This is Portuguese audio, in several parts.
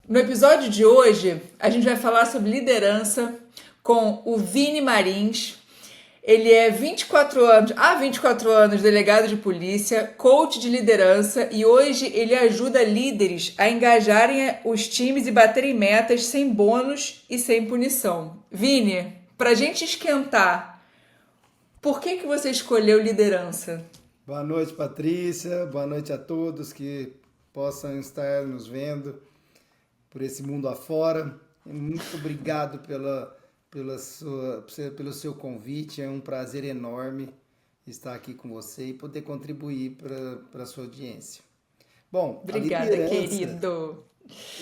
No episódio de hoje, a gente vai falar sobre liderança com o Vini Marins. Ele é 24 anos delegado de polícia, coach de liderança e hoje ele ajuda líderes a engajarem os times e baterem metas sem bônus e sem punição. Vini, pra gente esquentar, por que você escolheu liderança? Boa noite, Patrícia. Boa noite a todos que possam estar nos vendo por esse mundo afora. Muito obrigado pelo seu convite. É um prazer enorme estar aqui com você e poder contribuir para a sua audiência. Bom, a Obrigada, liderança, querido.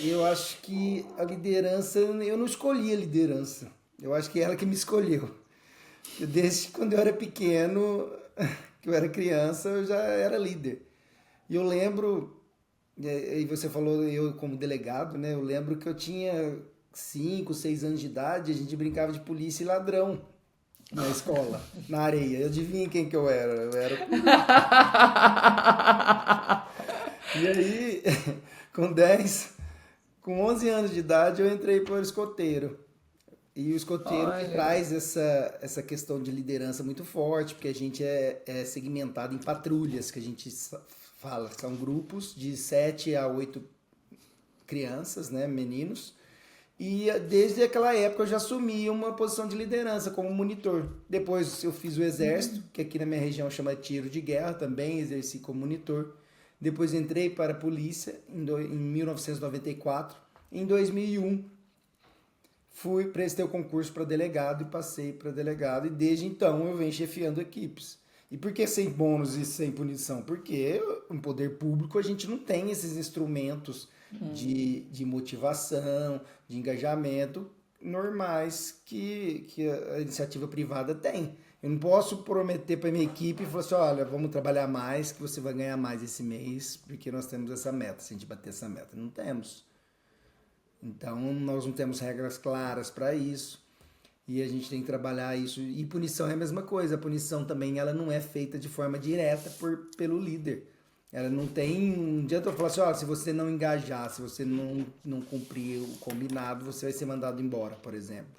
eu acho que a liderança, eu não escolhi a liderança. Eu acho que é ela que me escolheu. Desde quando eu era pequeno, que eu era criança, eu já era líder. E eu lembro, e você falou eu como delegado, né? Eu lembro que eu tinha 5, 6 anos de idade, a gente brincava de polícia e ladrão na escola, na areia. Adivinha quem que eu era? Eu era o polícia. E aí, com 10, com 11 anos de idade, eu entrei para o escoteiro. E o escoteiro ele Olha, traz essa questão de liderança muito forte, porque a gente é segmentado em patrulhas, que a gente fala, são grupos de 7 a 8 crianças, né, meninos. E desde aquela época eu já assumi uma posição de liderança como monitor. Depois eu fiz o exército, que aqui na minha região chama tiro de guerra, também exerci como monitor. Depois entrei para a polícia em 1994. Em 2001 prestei o concurso para delegado e passei para delegado. E desde então eu venho chefiando equipes. E por que sem bônus e sem punição? Porque no poder público a gente não tem esses instrumentos de motivação, de engajamento normais que a iniciativa privada tem. Eu não posso prometer para minha equipe e falar assim, olha, vamos trabalhar mais, que você vai ganhar mais esse mês, porque nós temos essa meta, se a gente bater essa meta. Não temos. Então, nós não temos regras claras para isso e a gente tem que trabalhar isso. E punição é a mesma coisa. A punição também ela não é feita de forma direta pelo líder. Ela não tem. Não adianta eu falar assim: ó, se você não engajar, se você não cumprir o combinado, você vai ser mandado embora, por exemplo.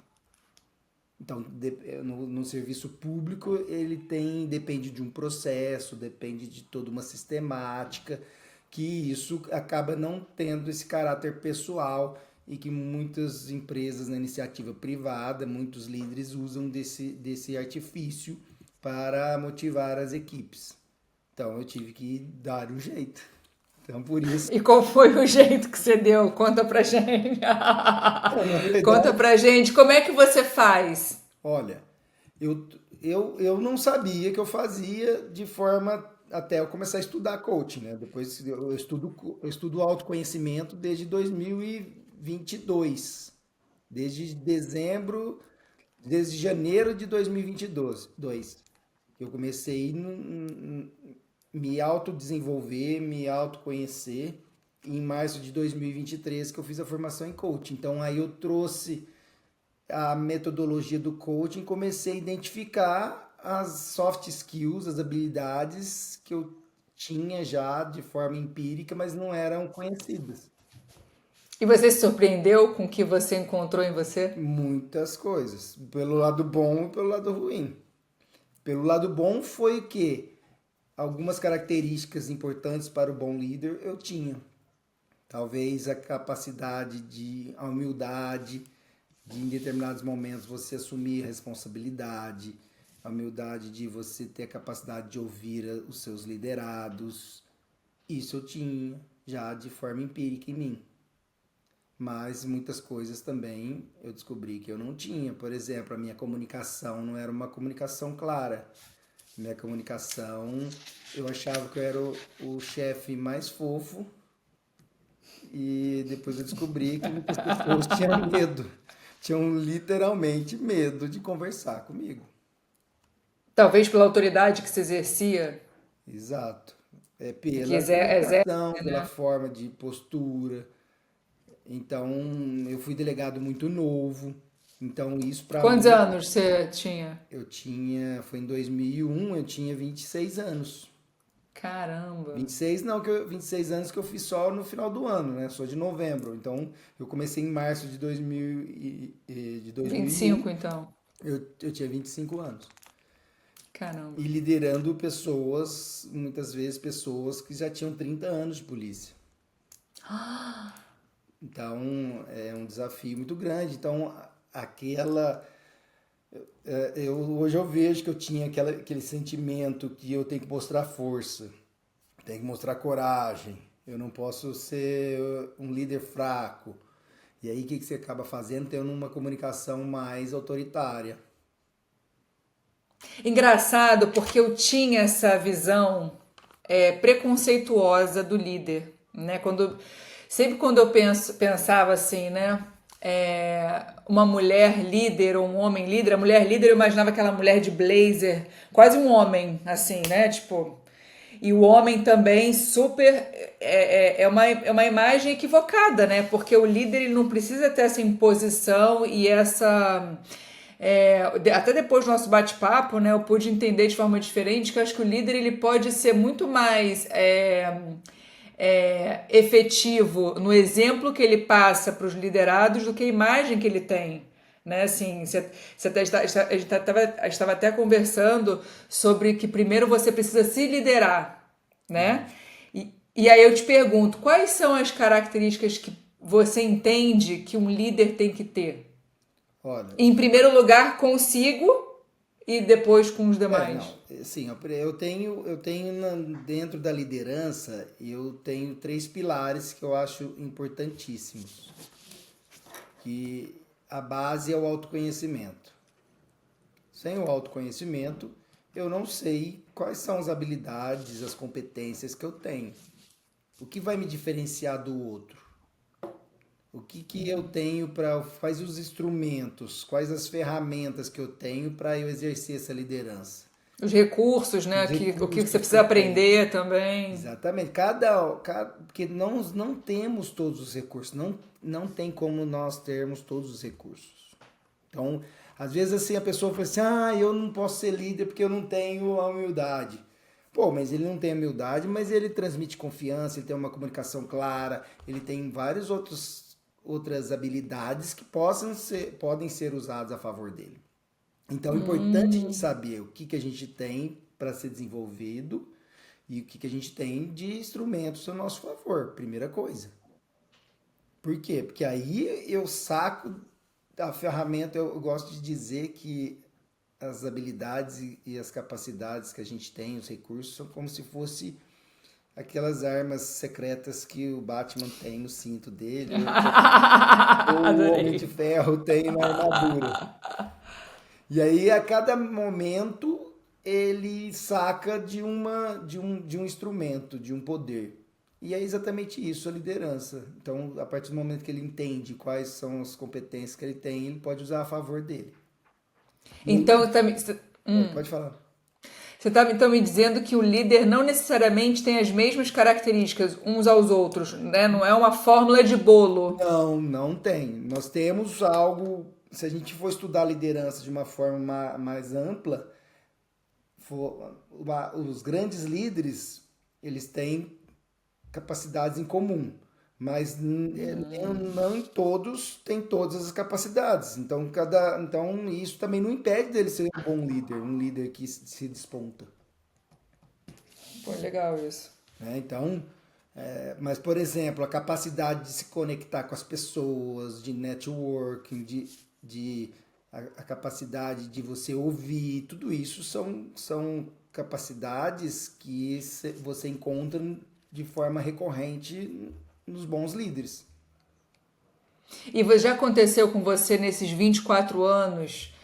Então, no serviço público, depende de um processo, depende de toda uma sistemática, que isso acaba não tendo esse caráter pessoal e que muitas empresas na iniciativa privada, muitos líderes usam desse artifício para motivar as equipes. Então, eu tive que dar um jeito. Então, por isso, e qual foi o jeito que você deu? Conta pra gente. na Conta verdade, pra gente como é que você faz. olha, eu não sabia que eu fazia de forma até eu começar a estudar coaching, né? Depois eu estudo autoconhecimento desde 2022, desde dezembro, desde janeiro de 2022, que eu comecei me autodesenvolver, me autoconhecer. Em março de 2023 que eu fiz a formação em coaching. Então aí eu trouxe a metodologia do coaching, comecei a identificar as soft skills, as habilidades que eu tinha já de forma empírica, mas não eram conhecidas. E você se surpreendeu com o que você encontrou em você? Muitas coisas, pelo lado bom e pelo lado ruim. Pelo lado bom foi que algumas características importantes para o bom líder eu tinha. Talvez a capacidade a humildade, de em determinados momentos você assumir responsabilidade, a humildade de você ter a capacidade de ouvir os seus liderados. Isso eu tinha já de forma empírica em mim. Mas muitas coisas também eu descobri que eu não tinha. Por exemplo, a minha comunicação não era uma comunicação clara. Minha comunicação, eu achava que eu era o chefe mais fofo e depois eu descobri que muitas pessoas tinham medo. Tinham literalmente medo de conversar comigo. Talvez pela autoridade que se exercia, Exato. É que pela exerce, comunicação, pela né? forma de postura. Então, eu fui delegado muito novo. Então, isso para Quantos mim, anos você tinha? foi em 2001, eu tinha 26 anos. Caramba. 26 não, 26 anos que eu fiz só no final do ano, né? Sou de novembro. Então, eu comecei em março de 2001. 25, então. Eu tinha 25 anos. Caramba. E liderando pessoas, muitas vezes pessoas que já tinham 30 anos de polícia. Então, é um desafio muito grande. Então, hoje eu vejo que eu tinha aquele sentimento que eu tenho que mostrar força, tenho que mostrar coragem, eu não posso ser um líder fraco. E aí, o que você acaba fazendo? Tendo uma comunicação mais autoritária. Engraçado, porque eu tinha essa visão preconceituosa do líder, né? Sempre quando eu pensava assim, né? Uma mulher líder ou um homem líder, a mulher líder eu imaginava aquela mulher de blazer, quase um homem, assim, né? Tipo, e o homem também super é uma imagem equivocada, né? Porque o líder ele não precisa ter essa imposição e essa até depois do nosso bate-papo, né, eu pude entender de forma diferente que eu acho que o líder ele pode ser muito mais efetivo no exemplo que ele passa para os liderados do que a imagem que ele tem. Né, assim, a gente estava até conversando sobre que primeiro você precisa se liderar, né? E aí eu te pergunto, quais são as características que você entende que um líder tem que ter? Olha, Em primeiro lugar consigo e depois com os demais. não, sim, dentro da liderança, eu tenho 3 pilares que eu acho importantíssimos. Que a base é o autoconhecimento. Sem o autoconhecimento, eu não sei quais são as habilidades, as competências que eu tenho. O que vai me diferenciar do outro? O que eu tenho quais os instrumentos, quais as ferramentas que eu tenho para eu exercer essa liderança? Os recursos, né? Os O que você recursos que precisa eu tenho. aprender também. Exatamente. Porque não temos todos os recursos, não tem como nós termos todos os recursos. Então, às vezes assim a pessoa fala assim, eu não posso ser líder porque eu não tenho a humildade. Pô, mas ele não tem humildade, mas ele transmite confiança, ele tem uma comunicação clara, ele tem várias outras habilidades que podem ser usadas a favor dele. Então, é importante a gente saber o que a gente tem para ser desenvolvido e o que a gente tem de instrumentos a nosso favor, primeira coisa. Por quê? Porque aí eu saco a ferramenta, eu gosto de dizer que as habilidades e as capacidades que a gente tem, os recursos, são como se fosse aquelas armas secretas que o Batman tem no cinto dele, ou o Homem de Adorei. Ferro tem na armadura. E aí, a cada momento, ele saca de um instrumento, de um poder. E é exatamente isso, a liderança. Então, a partir do momento que ele entende quais são as competências que ele tem, ele pode usar a favor dele. E aí, Então, também. pode falar. Você está então me dizendo que o líder não necessariamente tem as mesmas características uns aos outros, né? Não é uma fórmula de bolo. Não tem. Nós temos algo, se a gente for estudar liderança de uma forma mais ampla, os grandes líderes, eles têm capacidades em comum, mas não em todos tem todas as capacidades. Então isso também não impede dele ser um bom líder, um líder que se desponta. Pô, legal isso. Né? Então, mas por exemplo, a capacidade de se conectar com as pessoas, de networking, a capacidade de você ouvir, tudo isso são capacidades que você encontra de forma recorrente nos bons líderes. E já aconteceu com você nesses 24 anos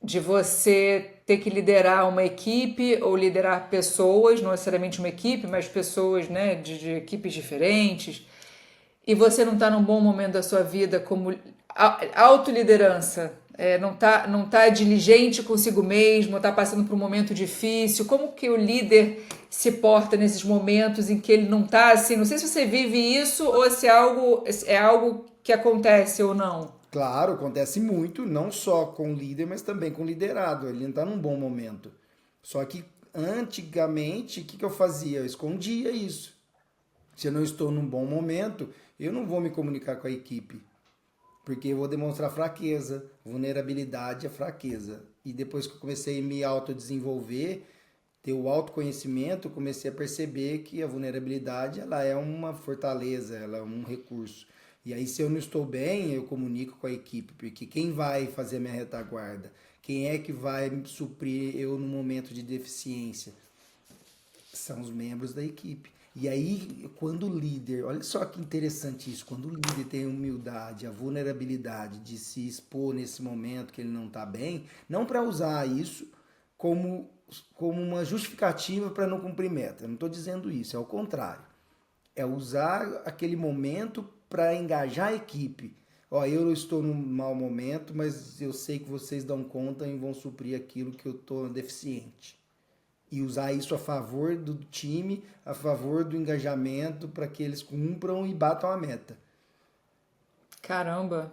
de você ter que liderar uma equipe ou liderar pessoas, não necessariamente uma equipe, mas pessoas, né, de equipes diferentes, e você não está num bom momento da sua vida como autoliderança, não tá diligente consigo mesmo, está passando por um momento difícil, como que o líder se porta nesses momentos em que ele não está assim, não sei se você vive isso ou se é algo que acontece ou não. Claro, acontece muito, não só com o líder, mas também com o liderado. Ele não está num bom momento. Só que Antigamente, o que eu fazia? Eu escondia isso. Se eu não estou num bom momento, eu não vou me comunicar com a equipe, porque eu vou demonstrar fraqueza. Vulnerabilidade é fraqueza. E depois que eu comecei a me autodesenvolver, ter o autoconhecimento, eu comecei a perceber que a vulnerabilidade ela é uma fortaleza, ela é um recurso. E aí, se eu não estou bem, eu comunico com a equipe, porque quem vai fazer a minha retaguarda? Quem é que vai suprir eu no momento de deficiência? São os membros da equipe. E aí, quando o líder, olha só que interessante isso, quando o líder tem a humildade, a vulnerabilidade de se expor nesse momento que ele não está bem, não para usar isso como uma justificativa para não cumprir meta. Eu não estou dizendo isso, é o contrário. É usar aquele momento para engajar a equipe. Ó, eu estou num mau momento, mas eu sei que vocês dão conta e vão suprir aquilo que eu estou deficiente. E usar isso a favor do time, a favor do engajamento, para que eles cumpram e batam a meta. Caramba.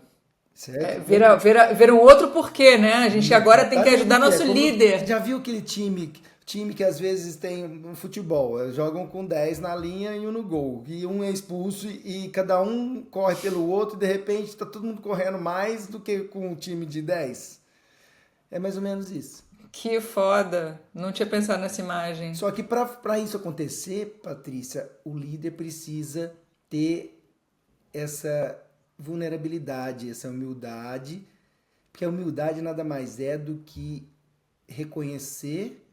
Certo? Vira um outro porquê, né? A gente agora tem que ajudar Exatamente, nosso como, líder. já viu aquele time que às vezes tem um futebol, jogam com 10 na linha e um no gol, e um é expulso e cada um corre pelo outro, e de repente está todo mundo correndo mais do que com um time de 10. É mais ou menos isso. Que foda. Não tinha pensado nessa imagem. Só que para isso acontecer, Patrícia, o líder precisa ter essa vulnerabilidade, essa humildade, porque a humildade nada mais é do que reconhecer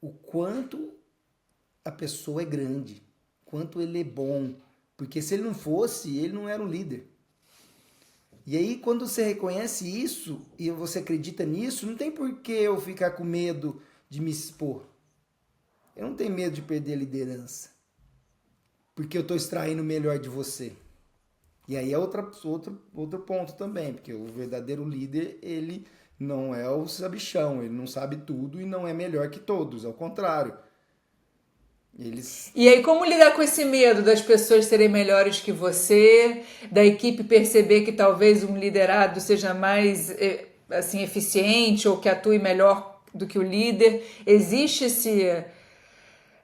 o quanto a pessoa é grande, quanto ele é bom, porque se ele não fosse, ele não era um líder. E aí, quando você reconhece isso e você acredita nisso, não tem por que eu ficar com medo de me expor. Eu não tenho medo de perder a liderança, porque eu estou extraindo o melhor de você. E aí é outro ponto também, porque o verdadeiro líder, ele não é o sabichão, ele não sabe tudo e não é melhor que todos, ao contrário. E aí, como lidar com esse medo das pessoas serem melhores que você, da equipe perceber que talvez um liderado seja mais assim, eficiente ou que atue melhor do que o líder? Existe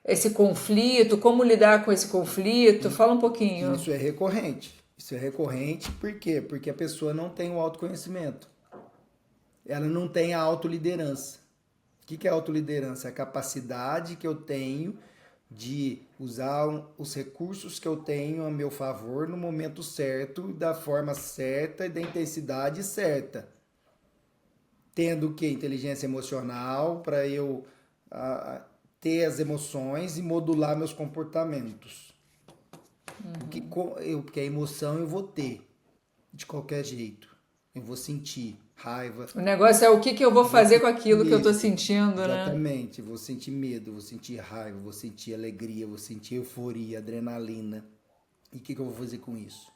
esse conflito? Como lidar com esse conflito? Fala um pouquinho. Isso é recorrente. Isso é recorrente por quê? Porque a pessoa não tem o autoconhecimento. Ela não tem a autoliderança. O que é autoliderança? É a capacidade que eu tenho de usar os recursos que eu tenho a meu favor no momento certo, da forma certa e da intensidade certa. Tendo o que? Inteligência emocional para eu ter as emoções e modular meus comportamentos. Porque a emoção eu vou ter de qualquer jeito. Eu vou sentir raiva. O negócio é o que eu vou fazer com aquilo que eu tô sentindo, né? Exatamente. Vou sentir medo, vou sentir raiva, vou sentir alegria, vou sentir euforia, adrenalina. E o que eu vou fazer com isso?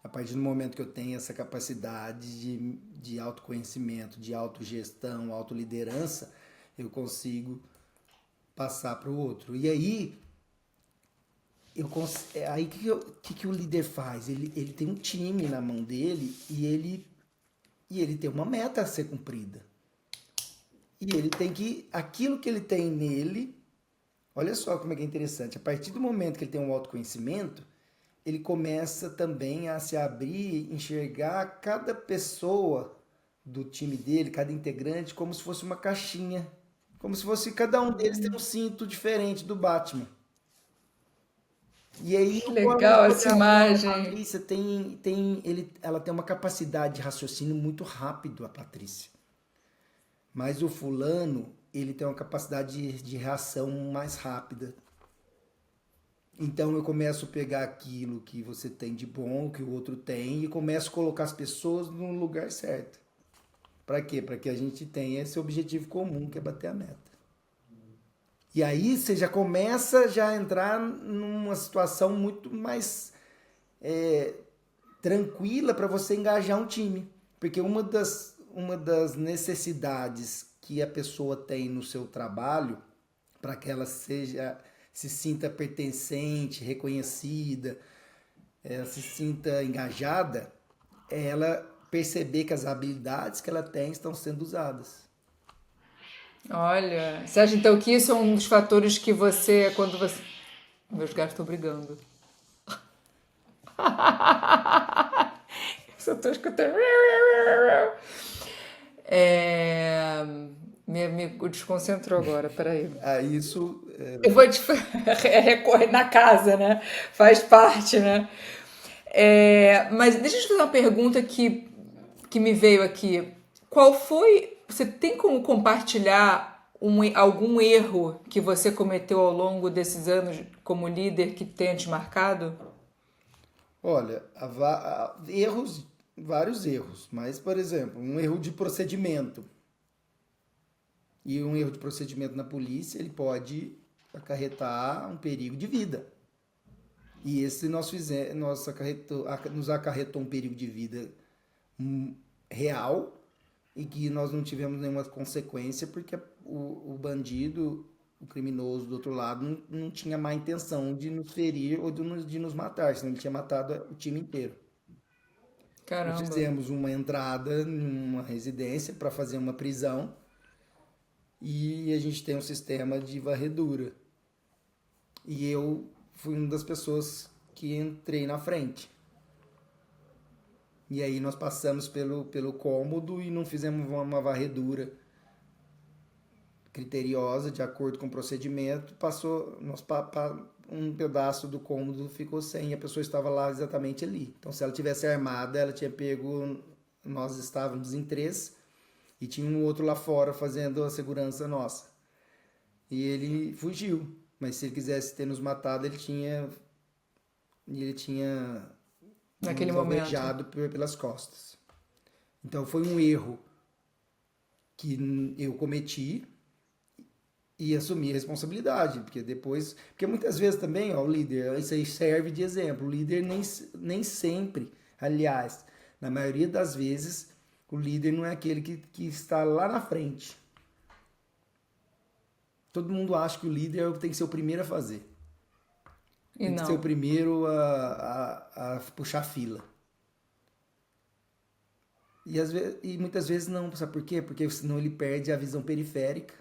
A partir do momento que eu tenho essa capacidade de autoconhecimento, de autogestão, autoliderança, eu consigo passar para o outro. E aí, que o líder faz? Ele tem um time na mão dele e ele tem uma meta a ser cumprida. E ele tem que, aquilo que ele tem nele, olha só como é que é interessante, a partir do momento que ele tem um autoconhecimento, ele começa também a se abrir, enxergar cada pessoa do time dele, cada integrante, como se fosse uma caixinha. Como se fosse cada um deles tem um cinto diferente do Batman. E aí, que legal essa imagem. A Patrícia ela tem uma capacidade de raciocínio muito rápido, a Patrícia. Mas o fulano, ele tem uma capacidade de reação mais rápida. Então eu começo a pegar aquilo que você tem de bom, que o outro tem, e começo a colocar as pessoas no lugar certo. Para quê? Para que a gente tenha esse objetivo comum, que é bater a meta. E aí você já começa a entrar numa situação muito mais tranquila para você engajar um time. Porque uma das necessidades que a pessoa tem no seu trabalho, para que ela se sinta pertencente, reconhecida, ela se sinta engajada, é ela perceber que as habilidades que ela tem estão sendo usadas. Olha, você acha então que isso é um dos fatores que você, quando você... Meus gatos estão brigando. Só tô escutando. É... Me desconcentrou agora, peraí. Isso Eu vou te recorrer na casa, né? Faz parte, né? Mas deixa eu te fazer uma pergunta que me veio aqui. Qual foi. Você tem como compartilhar algum erro que você cometeu ao longo desses anos como líder que tenha te marcado? olha, erros, vários erros, mas, por exemplo, um erro de procedimento. E um erro de procedimento na polícia, ele pode acarretar um perigo de vida. E esse nos acarretou um perigo de vida real e que nós não tivemos nenhuma consequência porque o bandido, o criminoso do outro lado, não tinha má intenção de nos ferir ou de nos matar, senão ele tinha matado o time inteiro. Nós Caramba. fizemos uma entrada numa residência para fazer uma prisão e a gente tem um sistema de varredura. E eu fui uma das pessoas que entrei na frente. E aí nós passamos pelo cômodo e não fizemos uma varredura criteriosa, de acordo com o procedimento. Passou, um pedaço do cômodo ficou sem, e a pessoa estava lá exatamente ali. Então, se ela tivesse armada, ela tinha pego. Nós estávamos em três e tinha um outro lá fora fazendo a segurança nossa. E ele fugiu. Mas se ele quisesse ter nos matado, ele tinha Naquele nos momento. alvejado pelas costas. Então foi um erro que eu cometi e assumi a responsabilidade, porque muitas vezes também, ó, o líder, isso aí serve de exemplo, o líder nem sempre, aliás, na maioria das vezes, o líder não é aquele que está lá na frente. Todo mundo acha que o líder tem que ser o primeiro a fazer. E Tem que ser o não. primeiro a puxar a fila. E muitas vezes não, sabe por quê? Porque senão ele perde a visão periférica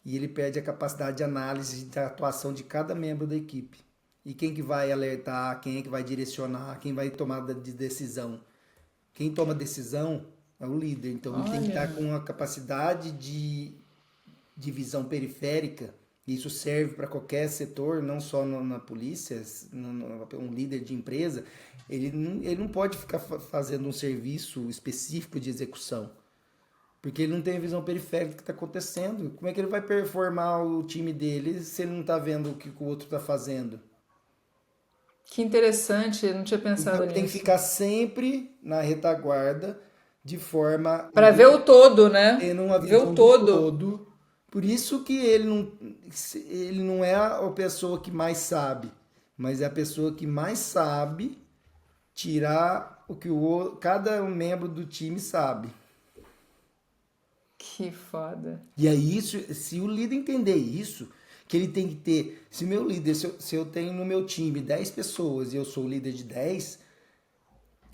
e ele perde a capacidade de análise da atuação de cada membro da equipe. E quem que vai alertar, quem é que vai direcionar, quem vai tomar de decisão. Quem toma decisão é o líder, então ele tem que estar Olha. com a capacidade de visão periférica. Isso serve para qualquer setor, não só na polícia, um líder de empresa. Ele não pode ficar fazendo um serviço específico de execução, porque ele não tem a visão periférica do que está acontecendo. Como é que ele vai performar o time dele se ele não está vendo o que o outro está fazendo? Que interessante, eu não tinha Então pensado ele tem que nisso. ficar sempre na retaguarda, de forma Para ver o todo, né? tendo uma Ver o visão do todo. todo. Por isso que ele não é a pessoa que mais sabe, mas é a pessoa que mais sabe tirar o que cada membro do time sabe. Que foda. E aí, se o líder entender isso, que ele tem que ter. Se meu líder, se eu tenho no meu time 10 pessoas e eu sou o líder de 10,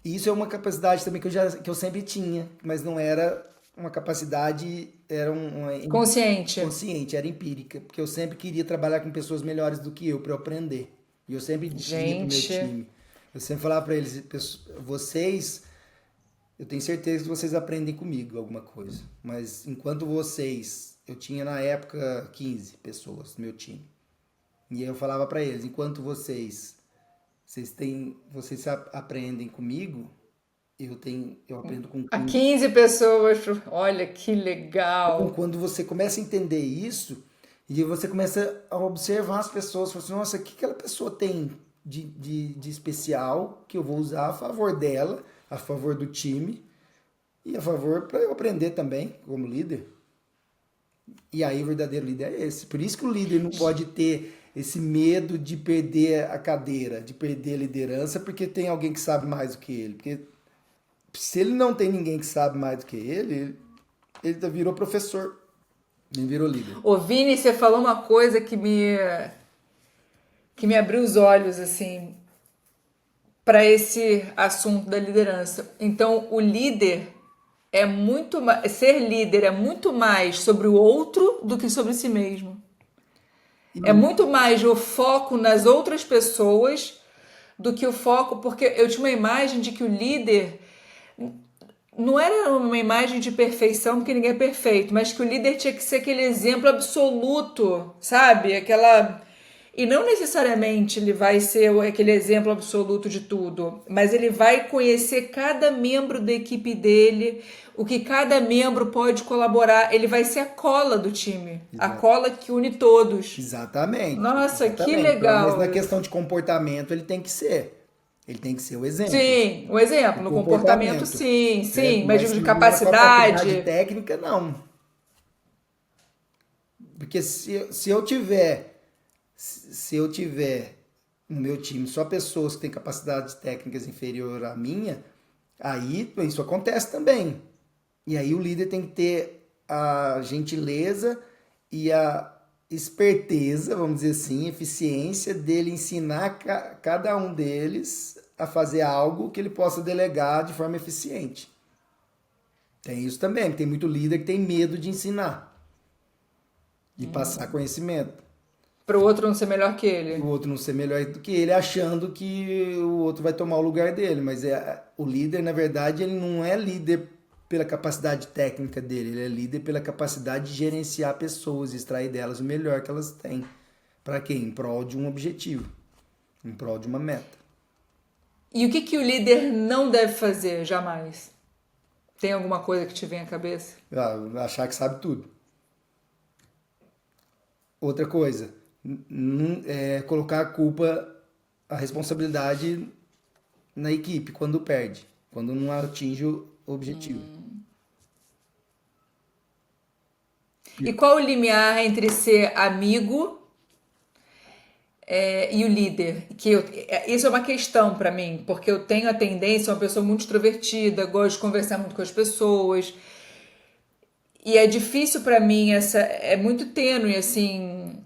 isso é uma capacidade também que eu sempre tinha, mas não era uma capacidade, era uma Consciente. consciente, era empírica, porque eu sempre queria trabalhar com pessoas melhores do que eu para eu aprender. E eu sempre dizia pro meu Gente, time, eu sempre falava para eles, vocês, eu tenho certeza que vocês aprendem comigo alguma coisa, mas enquanto eu tinha na época 15 pessoas no meu time. E aí eu falava para eles, enquanto vocês aprendem comigo, eu aprendo com a 15. 15 pessoas. Olha que Então, legal. quando você começa a entender isso, e você começa a observar as pessoas, fala assim, nossa, o que aquela pessoa tem de especial que eu vou usar a favor dela, a favor do time, e a favor para eu aprender também, como líder. E aí o verdadeiro líder é esse. Por isso que o líder não pode ter esse medo de perder a cadeira, de perder a liderança, porque tem alguém que sabe mais do que ele. Porque se ele não tem ninguém que sabe mais do que ele virou professor, nem virou líder. Ô, Vini, você falou uma coisa que me abriu os olhos, assim, para esse assunto da liderança. Então, o líder ser líder é muito mais sobre o outro do que sobre si mesmo. É muito mais o foco nas outras pessoas do que o foco, porque eu tinha uma imagem de que o líder não era uma imagem de perfeição, porque ninguém é perfeito, mas que o líder tinha que ser aquele exemplo absoluto, sabe? E não necessariamente ele vai ser aquele exemplo absoluto de tudo, mas ele vai conhecer cada membro da equipe dele, o que cada membro pode colaborar. Ele vai ser a cola do time, a Exato. cola que une todos. Exatamente, Nossa, que exatamente. Pelo menos legal na questão isso. de comportamento, ele tem que ser. Ele tem que ser o exemplo, Sim, um o exemplo. No comportamento, comportamento, sim, certo? sim, mas Mas digo de na capacidade capacidade. técnica, não. Porque se eu tiver no meu time só pessoas que têm capacidades técnicas inferior à minha, aí isso acontece também. E aí o líder tem que ter a gentileza e a esperteza, vamos dizer assim, eficiência dele ensinar cada um deles a fazer algo que ele possa delegar de forma eficiente. Tem isso também, tem muito líder que tem medo de ensinar, de passar conhecimento. Para o outro não ser melhor que O ele. outro não ser melhor do que ele, achando que o outro vai tomar o lugar dele. Mas o líder, na verdade, ele não é líder pela capacidade técnica dele, ele é líder pela capacidade de gerenciar pessoas, extrair delas o melhor que elas têm. Para quê? Em prol de um objetivo, em prol de uma meta. E o que o líder não deve fazer jamais? Tem alguma coisa que te vem à cabeça? Achar que sabe tudo. Outra coisa, colocar a culpa, a responsabilidade na equipe quando perde, quando não atinge o objetivo. E qual o limiar entre ser amigo e o líder? Isso é uma questão para mim, porque eu tenho a tendência, uma pessoa muito extrovertida, gosto de conversar muito com as pessoas, e é difícil para mim é muito tênue assim,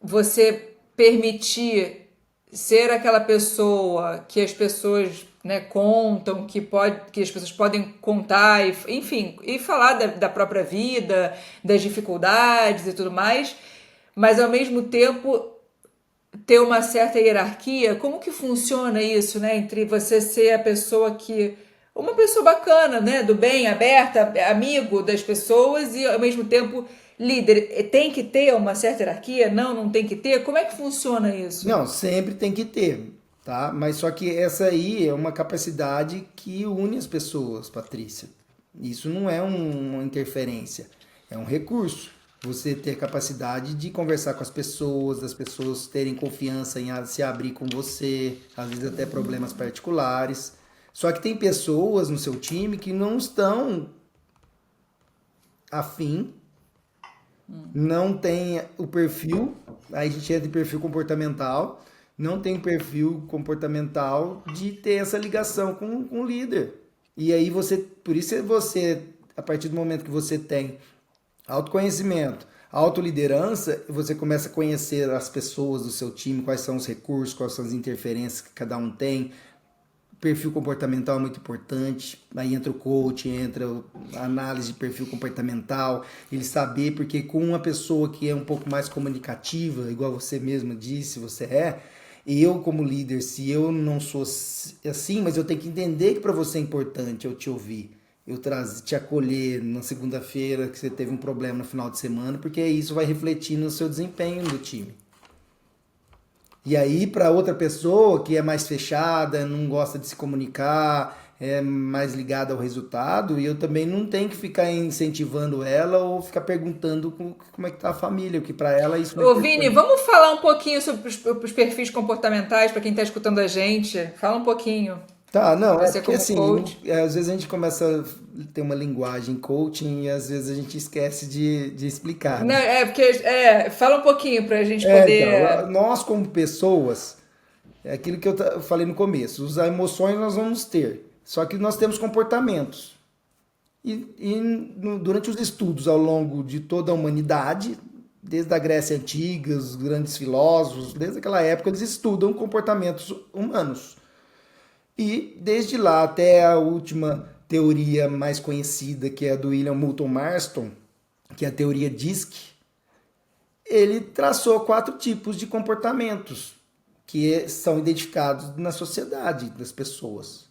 você permitir ser aquela pessoa que as pessoas, né, contam, que as pessoas podem contar, enfim, e falar da própria vida, das dificuldades e tudo mais, mas ao mesmo tempo ter uma certa hierarquia. Como que funciona isso, né, entre você ser a pessoa que uma pessoa bacana, né, do bem, aberta, amigo das pessoas e ao mesmo tempo líder? Tem que ter uma certa hierarquia? Não, não tem que ter? Como é que funciona isso? Não, sempre tem que ter, tá? Mas só que essa aí é uma capacidade que une as pessoas, Patrícia. Isso não é uma interferência, é um recurso. Você ter capacidade de conversar com as pessoas, das pessoas terem confiança em se abrir com você, às vezes até problemas particulares. Só que tem pessoas no seu time que não estão afim, não tem o perfil, aí a gente entra em perfil comportamental, não tem perfil comportamental de ter essa ligação com o líder. E aí por isso você, a partir do momento que você tem autoconhecimento, autoliderança, você começa a conhecer as pessoas do seu time, quais são os recursos, quais são as interferências que cada um tem. Perfil comportamental é muito importante. Aí entra o coach, entra a análise de perfil comportamental, ele saber, porque com uma pessoa que é um pouco mais comunicativa, igual você mesmo disse, você eu como líder, se eu não sou assim, mas eu tenho que entender que para você é importante eu te ouvir, eu te acolher na segunda-feira que você teve um problema no final de semana, porque isso vai refletir no seu desempenho do time. E aí, para outra pessoa que é mais fechada, não gosta de se comunicar, é mais ligada ao resultado, e eu também não tenho que ficar incentivando ela ou ficar perguntando como é que tá a família, porque para ela isso não é Ô, Vini, importante. vamos falar um pouquinho sobre os perfis comportamentais para quem está escutando a gente? Fala um pouquinho. Tá, não, é Você porque como assim, coach. às vezes a gente começa a ter uma linguagem coaching e às vezes a gente esquece de explicar, Não, né? fala um pouquinho para a gente Então, poder. nós como pessoas, é aquilo que eu falei no começo, as emoções nós vamos ter, só que nós temos comportamentos. Durante os estudos ao longo de toda a humanidade, desde a Grécia Antiga, os grandes filósofos, desde aquela época, eles estudam comportamentos humanos. E desde lá até a última teoria mais conhecida, que é a do William Moulton Marston, que é a teoria DISC, ele traçou 4 tipos de comportamentos que são identificados na sociedade das pessoas.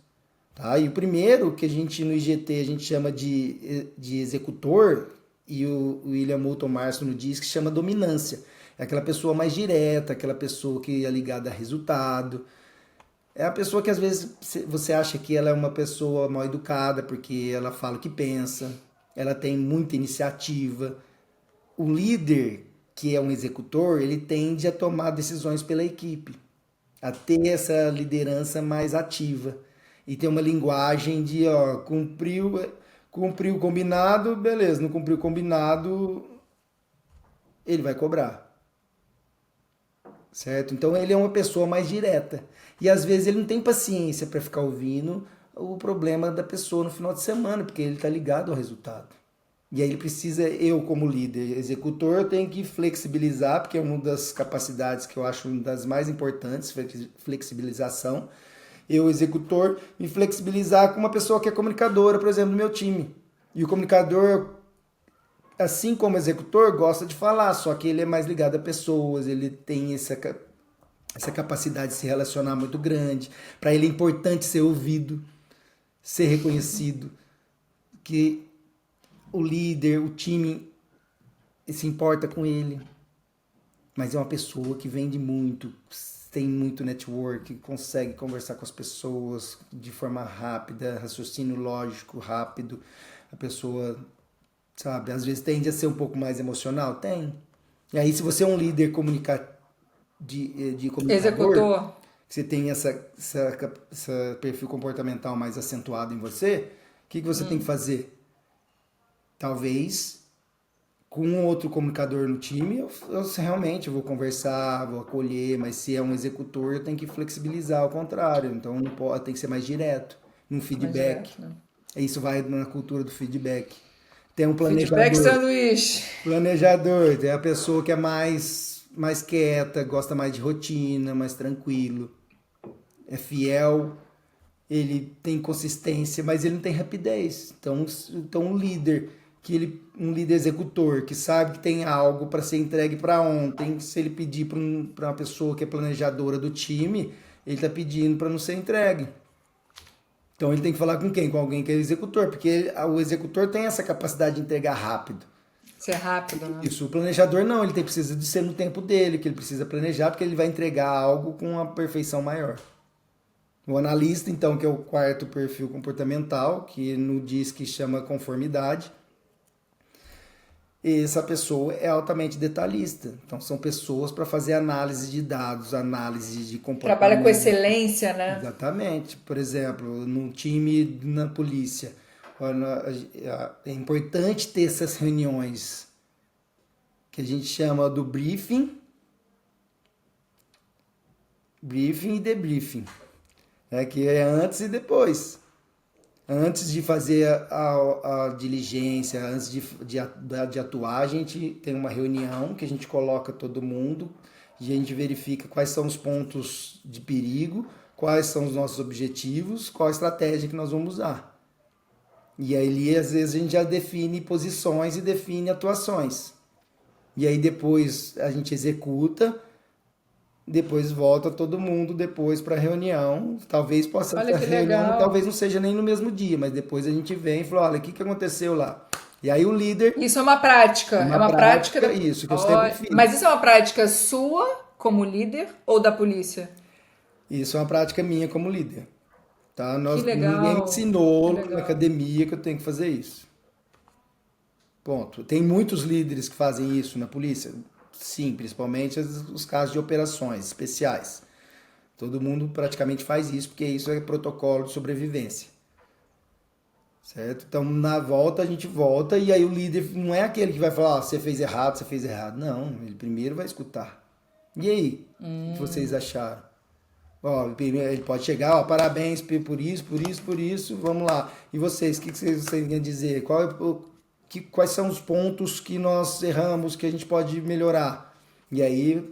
Tá? E o primeiro, que a gente no IGT a gente chama de executor, e o William Moulton Marston no DISC chama dominância. É aquela pessoa mais direta, aquela pessoa que é ligada a resultado. É a pessoa que às vezes você acha que ela é uma pessoa mal educada porque ela fala o que pensa, ela tem muita iniciativa. O líder, que é um executor, ele tende a tomar decisões pela equipe, a ter essa liderança mais ativa e ter uma linguagem de, ó, cumpriu o combinado, beleza, não cumpriu o combinado, ele vai cobrar. Certo? Então ele é uma pessoa mais direta. E às vezes ele não tem paciência para ficar ouvindo o problema da pessoa no final de semana, porque ele está ligado ao resultado. E aí ele precisa, eu como líder, executor, eu tenho que flexibilizar, porque é uma das capacidades que eu acho uma das mais importantes, flexibilização. Eu, executor, me flexibilizar com uma pessoa que é comunicadora, por exemplo, no meu time. E o comunicador, assim como executor, gosta de falar, só que ele é mais ligado a pessoas, ele tem essa capacidade de se relacionar muito grande. Para ele é importante ser ouvido, ser reconhecido, que o líder, o time se importa com ele. Mas é uma pessoa que vende muito, tem muito network, consegue conversar com as pessoas de forma rápida, raciocínio lógico rápido. A pessoa, sabe, às vezes tende a ser um pouco mais emocional? Tem. E aí, se você é um líder de comunicador, Executor. você tem esse perfil comportamental mais acentuado em você, o que você tem que fazer? Talvez, com um outro comunicador no time, eu realmente vou conversar, vou acolher, mas se é um executor, eu tenho que flexibilizar ao contrário. Então, não pode, tem que ser mais direto, no feedback. Mais direto, né? Isso vai na cultura do feedback. Tem um planejador. Feedback sanduíche. Planejador, tem a pessoa que é mais quieta, gosta mais de rotina, mais tranquilo. É fiel, ele tem consistência, mas ele não tem rapidez. Então um líder, um líder executor, que sabe que tem algo para ser entregue para ontem, se ele pedir para uma pessoa que é planejadora do time, ele está pedindo para não ser entregue. Então ele tem que falar com quem? Com alguém que é executor, porque o executor tem essa capacidade de entregar rápido. Ser rápido, né? Isso, o planejador não, ele precisa de ser no tempo dele, que ele precisa planejar, porque ele vai entregar algo com uma perfeição maior. O analista, então, que é o 4º perfil comportamental, que no DISC chama conformidade, essa pessoa é altamente detalhista. Então, são pessoas para fazer análise de dados, análise de comportamento. Trabalha com excelência, né? Exatamente. Por exemplo, num time na polícia, é importante ter essas reuniões que a gente chama do briefing e debriefing, né? Que é antes e depois. Antes de fazer a diligência, antes de atuar, a gente tem uma reunião que a gente coloca todo mundo e a gente verifica quais são os pontos de perigo, quais são os nossos objetivos, qual a estratégia que nós vamos usar. E aí, às vezes, a gente já define posições e define atuações. E aí, depois, a gente executa, depois volta todo mundo depois para a reunião. Talvez possa Olha ser que reunião, legal. talvez não seja nem no mesmo dia, mas depois a gente vem e fala, olha, o que aconteceu lá? E aí o líder... Isso é uma prática. É uma prática isso, que eu sempre fiz. Mas isso é uma prática sua como líder ou da polícia? Isso é uma prática minha como líder. Tá? Que legal. Ninguém me ensinou Que legal. na academia que eu tenho que fazer isso. Ponto. Tem muitos líderes que fazem isso na polícia? Sim, principalmente os casos de operações especiais. Todo mundo praticamente faz isso, porque isso é protocolo de sobrevivência. Certo? Então, na volta, a gente volta, e aí o líder não é aquele que vai falar, você fez errado, você fez errado. Não, ele primeiro vai escutar. E aí, o que vocês acharam? Ó, ele pode chegar, ó, parabéns por isso, vamos lá. E vocês, o que vocês querem dizer? Quais são os pontos que nós erramos, que a gente pode melhorar? E aí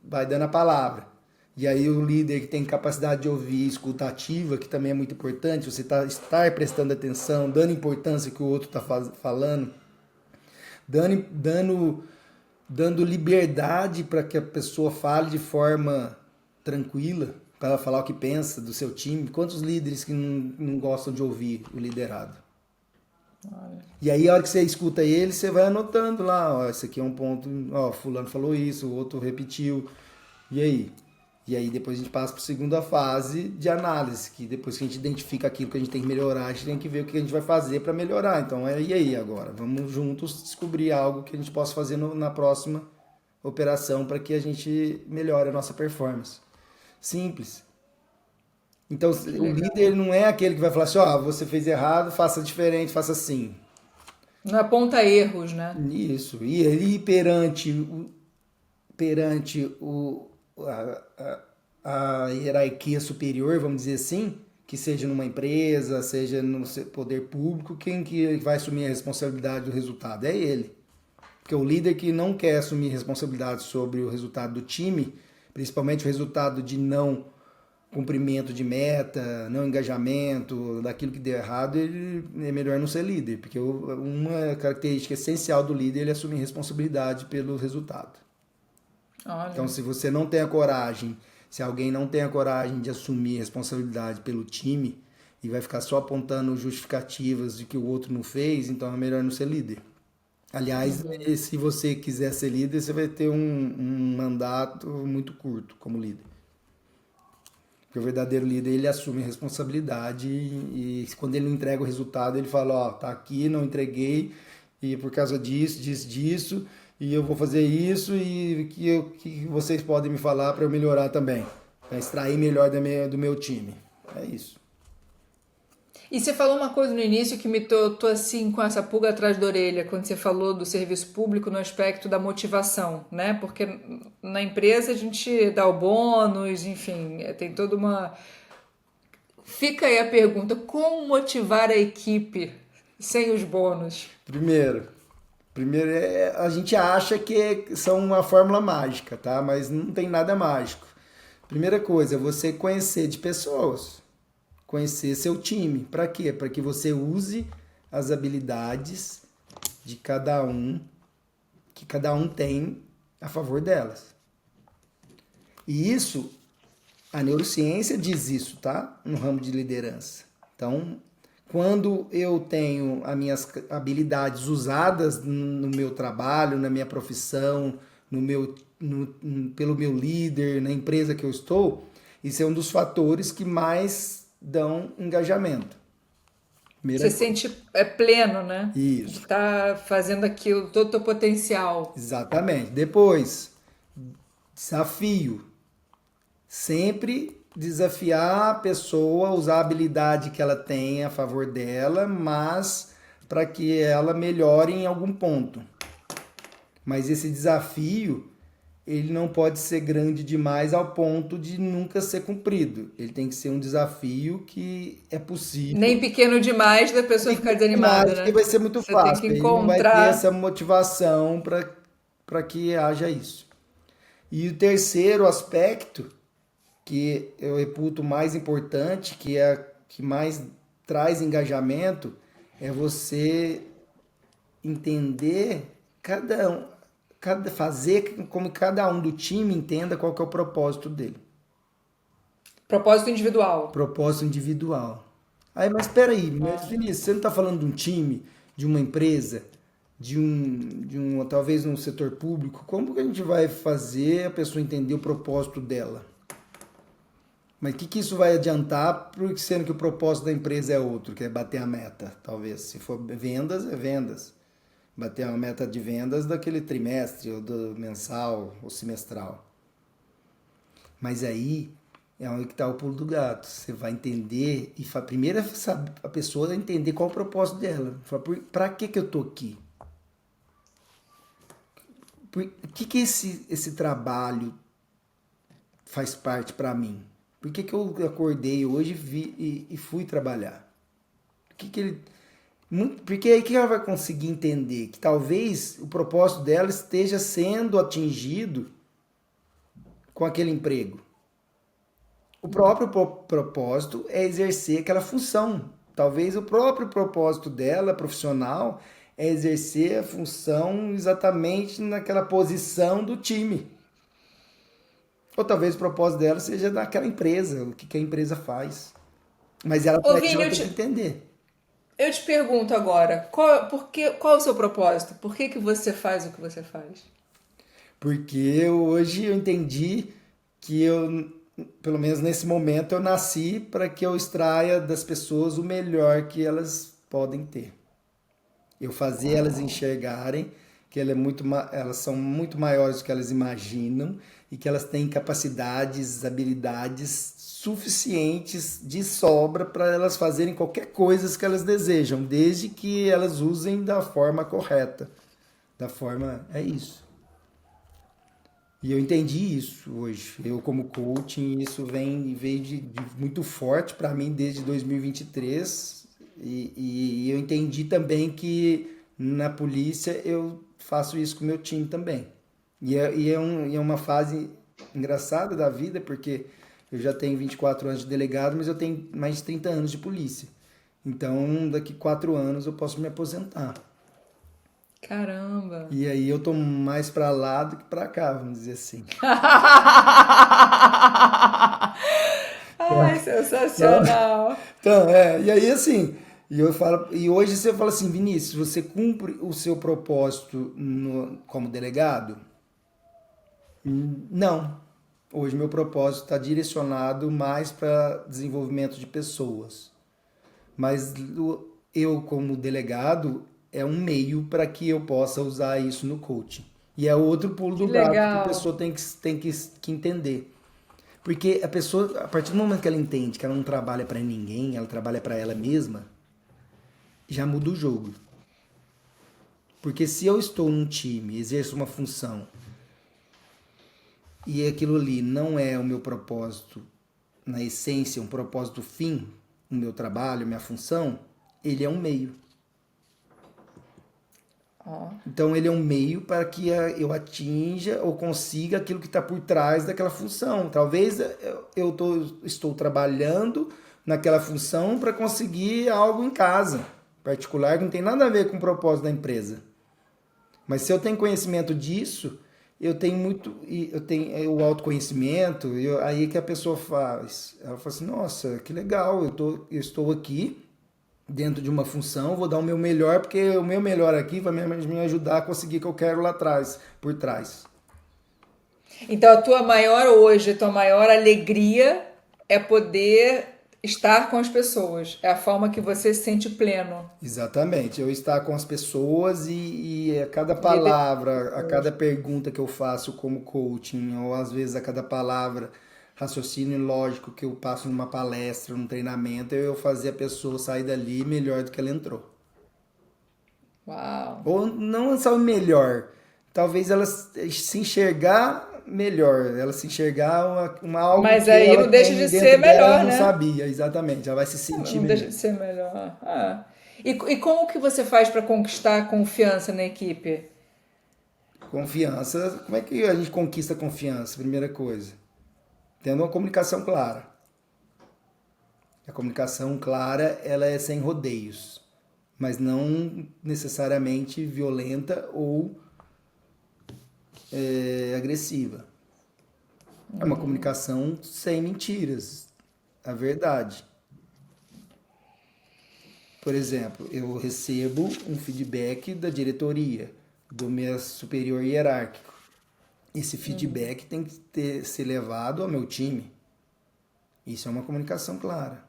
vai dando a palavra. E aí o líder que tem capacidade de ouvir, escuta ativa, que também é muito importante, você estar prestando atenção, dando importância que o outro está falando, dando, dando liberdade para que a pessoa fale de forma tranquila, para ela falar o que pensa do seu time. Quantos líderes que não gostam de ouvir o liderado? E aí, a hora que você escuta ele, você vai anotando lá, ó, esse aqui é um ponto, ó, fulano falou isso, o outro repetiu. E aí? E aí depois a gente passa para a segunda fase de análise, que depois que a gente identifica aquilo que a gente tem que melhorar, a gente tem que ver o que a gente vai fazer para melhorar. Então, e aí agora? Vamos juntos descobrir algo que a gente possa fazer na próxima operação para que a gente melhore a nossa performance. Simples. Então, o líder não é aquele que vai falar assim, ó, você fez errado, faça diferente, faça assim. Não aponta erros, né? Isso. E ele perante a hierarquia superior, vamos dizer assim, que seja numa empresa, seja no poder público, quem que vai assumir a responsabilidade do resultado? É ele. Porque o líder que não quer assumir responsabilidade sobre o resultado do time, principalmente o resultado de não cumprimento de meta, não engajamento, daquilo que deu errado, ele é melhor não ser líder, porque uma característica essencial do líder é ele assumir responsabilidade pelo resultado. Olha. Então, se você não tem a coragem, se alguém não tem a coragem de assumir responsabilidade pelo time e vai ficar só apontando justificativas de que o outro não fez, então é melhor não ser líder. Aliás, se você quiser ser líder, você vai ter um mandato muito curto como líder. Porque o verdadeiro líder, ele assume a responsabilidade e quando ele não entrega o resultado, ele fala, ó, tá aqui, não entreguei, e por causa disso, e eu vou fazer isso, e que vocês podem me falar para eu melhorar também, para extrair melhor do meu time. É isso. E você falou uma coisa no início que me tô assim com essa pulga atrás da orelha, quando você falou do serviço público no aspecto da motivação, né? Porque na empresa a gente dá o bônus, enfim, tem toda uma... Fica aí a pergunta, como motivar a equipe sem os bônus? Primeiro a gente acha que são uma fórmula mágica, tá? Mas não tem nada mágico. Primeira coisa, você conhecer de pessoas. Conhecer seu time. Para quê? Para que você use as habilidades de cada um, que cada um tem a favor delas. E isso, a neurociência diz isso, tá? No ramo de liderança. Então, quando eu tenho as minhas habilidades usadas no meu trabalho, na minha profissão, pelo meu líder, na empresa que eu estou, isso é um dos fatores que mais dão engajamento. Você sente pleno, né? Isso. De estar fazendo aquilo, todo o teu potencial. Exatamente. Depois, desafio. Sempre desafiar a pessoa a usar a habilidade que ela tem a favor dela, mas para que ela melhore em algum ponto. Mas esse desafio, ele não pode ser grande demais ao ponto de nunca ser cumprido. Ele tem que ser um desafio que é possível. Nem pequeno demais da pessoa ficar desanimada, né? Porque vai ser muito Você fácil. tem que Ele não vai ter encontrar... essa motivação para que haja isso. E o terceiro aspecto, que eu reputo mais importante, que é que mais traz engajamento, é você entender fazer como cada um do time entenda qual que é o propósito dele. Propósito individual. Propósito individual. Aí, mas espera aí, Vinícius, você não está falando de um time, de uma empresa, talvez um setor público? Como que a gente vai fazer a pessoa entender o propósito dela? Mas o que isso vai adiantar, sendo que o propósito da empresa é outro, que é bater a meta, talvez. Se for vendas, é vendas. Bater a meta de vendas daquele trimestre, ou do mensal, ou semestral. Mas aí é onde que está o pulo do gato. Você vai entender, e primeiro a pessoa vai entender qual é o propósito dela. Para que eu estou aqui? O que esse trabalho faz parte para mim? Por que eu acordei hoje e fui trabalhar? Porque aí que ela vai conseguir entender que talvez o propósito dela esteja sendo atingido com aquele emprego. O próprio propósito é exercer aquela função. Talvez o próprio propósito dela, profissional, é exercer a função exatamente naquela posição do time. Ou talvez o propósito dela seja daquela empresa, o que que a empresa faz. Mas ela, Ô, para isso, Vini, ela tem que entender. eu te pergunto agora, qual é o seu propósito? Por que que você faz o que você faz? Porque hoje eu entendi que eu, pelo menos nesse momento, eu nasci para que eu extraia das pessoas o melhor que elas podem ter. Eu fazer elas Uau. enxergarem que elas são muito maiores do que elas imaginam e que elas têm capacidades, habilidades suficientes de sobra para elas fazerem qualquer coisa que elas desejam, desde que elas usem da forma correta. Da forma, é isso. E eu entendi isso hoje. Eu, como coaching, isso veio de muito forte para mim desde 2023. E eu entendi também que na polícia eu faço isso com o meu time também. E é uma fase engraçada da vida, porque eu já tenho 24 anos de delegado, mas eu tenho mais de 30 anos de polícia. Então, daqui 4 anos eu posso me aposentar. Caramba. E aí eu tô mais para lá do que para cá, vamos dizer assim. Ai, sensacional. Então, e aí assim, e hoje você fala assim, Vinícius, você cumpre o seu propósito como delegado? Não. Hoje meu propósito está direcionado mais para desenvolvimento de pessoas. Mas eu, como delegado, é um meio para que eu possa usar isso no coaching. E é outro pulo Que do gato que a legal. pessoa tem que entender. Porque a pessoa, a partir do momento que ela entende que ela não trabalha para ninguém, ela trabalha para ela mesma, já muda o jogo. Porque se eu estou num time, exerço uma função, e aquilo ali não é o meu propósito, na essência, um propósito fim, o meu trabalho, minha função, ele é um meio. Ó, Então ele é um meio para que eu atinja ou consiga aquilo que está por trás daquela função. Talvez estou trabalhando naquela função para conseguir algo em casa, particular, que não tem nada a ver com o propósito da empresa. Mas se eu tenho conhecimento disso, eu tenho o autoconhecimento, aí que a pessoa faz. Ela fala assim, nossa, que legal, eu estou aqui dentro de uma função, vou dar o meu melhor, porque o meu melhor aqui vai me ajudar a conseguir o que eu quero lá atrás, por trás. então, a tua maior hoje, a tua maior alegria é poder estar com as pessoas. É a forma que você se sente pleno. Exatamente, eu estar com as pessoas e a cada Liderar palavra, a pessoas. cada pergunta que eu faço como coaching, ou às vezes a cada palavra, raciocínio lógico que eu passo numa palestra, num treinamento, eu fazer a pessoa sair dali melhor do que ela entrou. Uau. Ou não só melhor, talvez ela se enxergar melhor, ela se enxergar algo Mas que aí ela não deixa tem de ser dentro dela e melhor, não né? sabia, exatamente, ela vai se sentir Não deixa melhor. de ser melhor. Ah. E como que você faz para conquistar a confiança na equipe? Confiança, como é que a gente conquista confiança? Primeira coisa, tendo uma comunicação clara. A comunicação clara, ela é sem rodeios, mas não necessariamente violenta ou agressiva. É uma comunicação sem mentiras, a verdade. Por exemplo, eu recebo um feedback da diretoria, do meu superior hierárquico. Esse feedback tem que ser levado ao meu time. Isso é uma comunicação clara.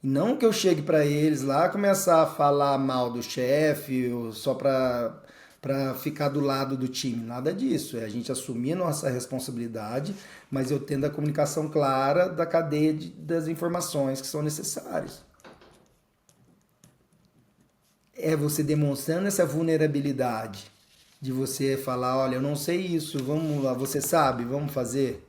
E não que eu chegue para eles lá começar a falar mal do chefe ou só para ficar do lado do time. Nada disso. É a gente assumir a nossa responsabilidade, mas eu tendo a comunicação clara da cadeia das informações que são necessárias. É você demonstrando essa vulnerabilidade de você falar, olha, eu não sei isso, vamos lá, você sabe, vamos fazer?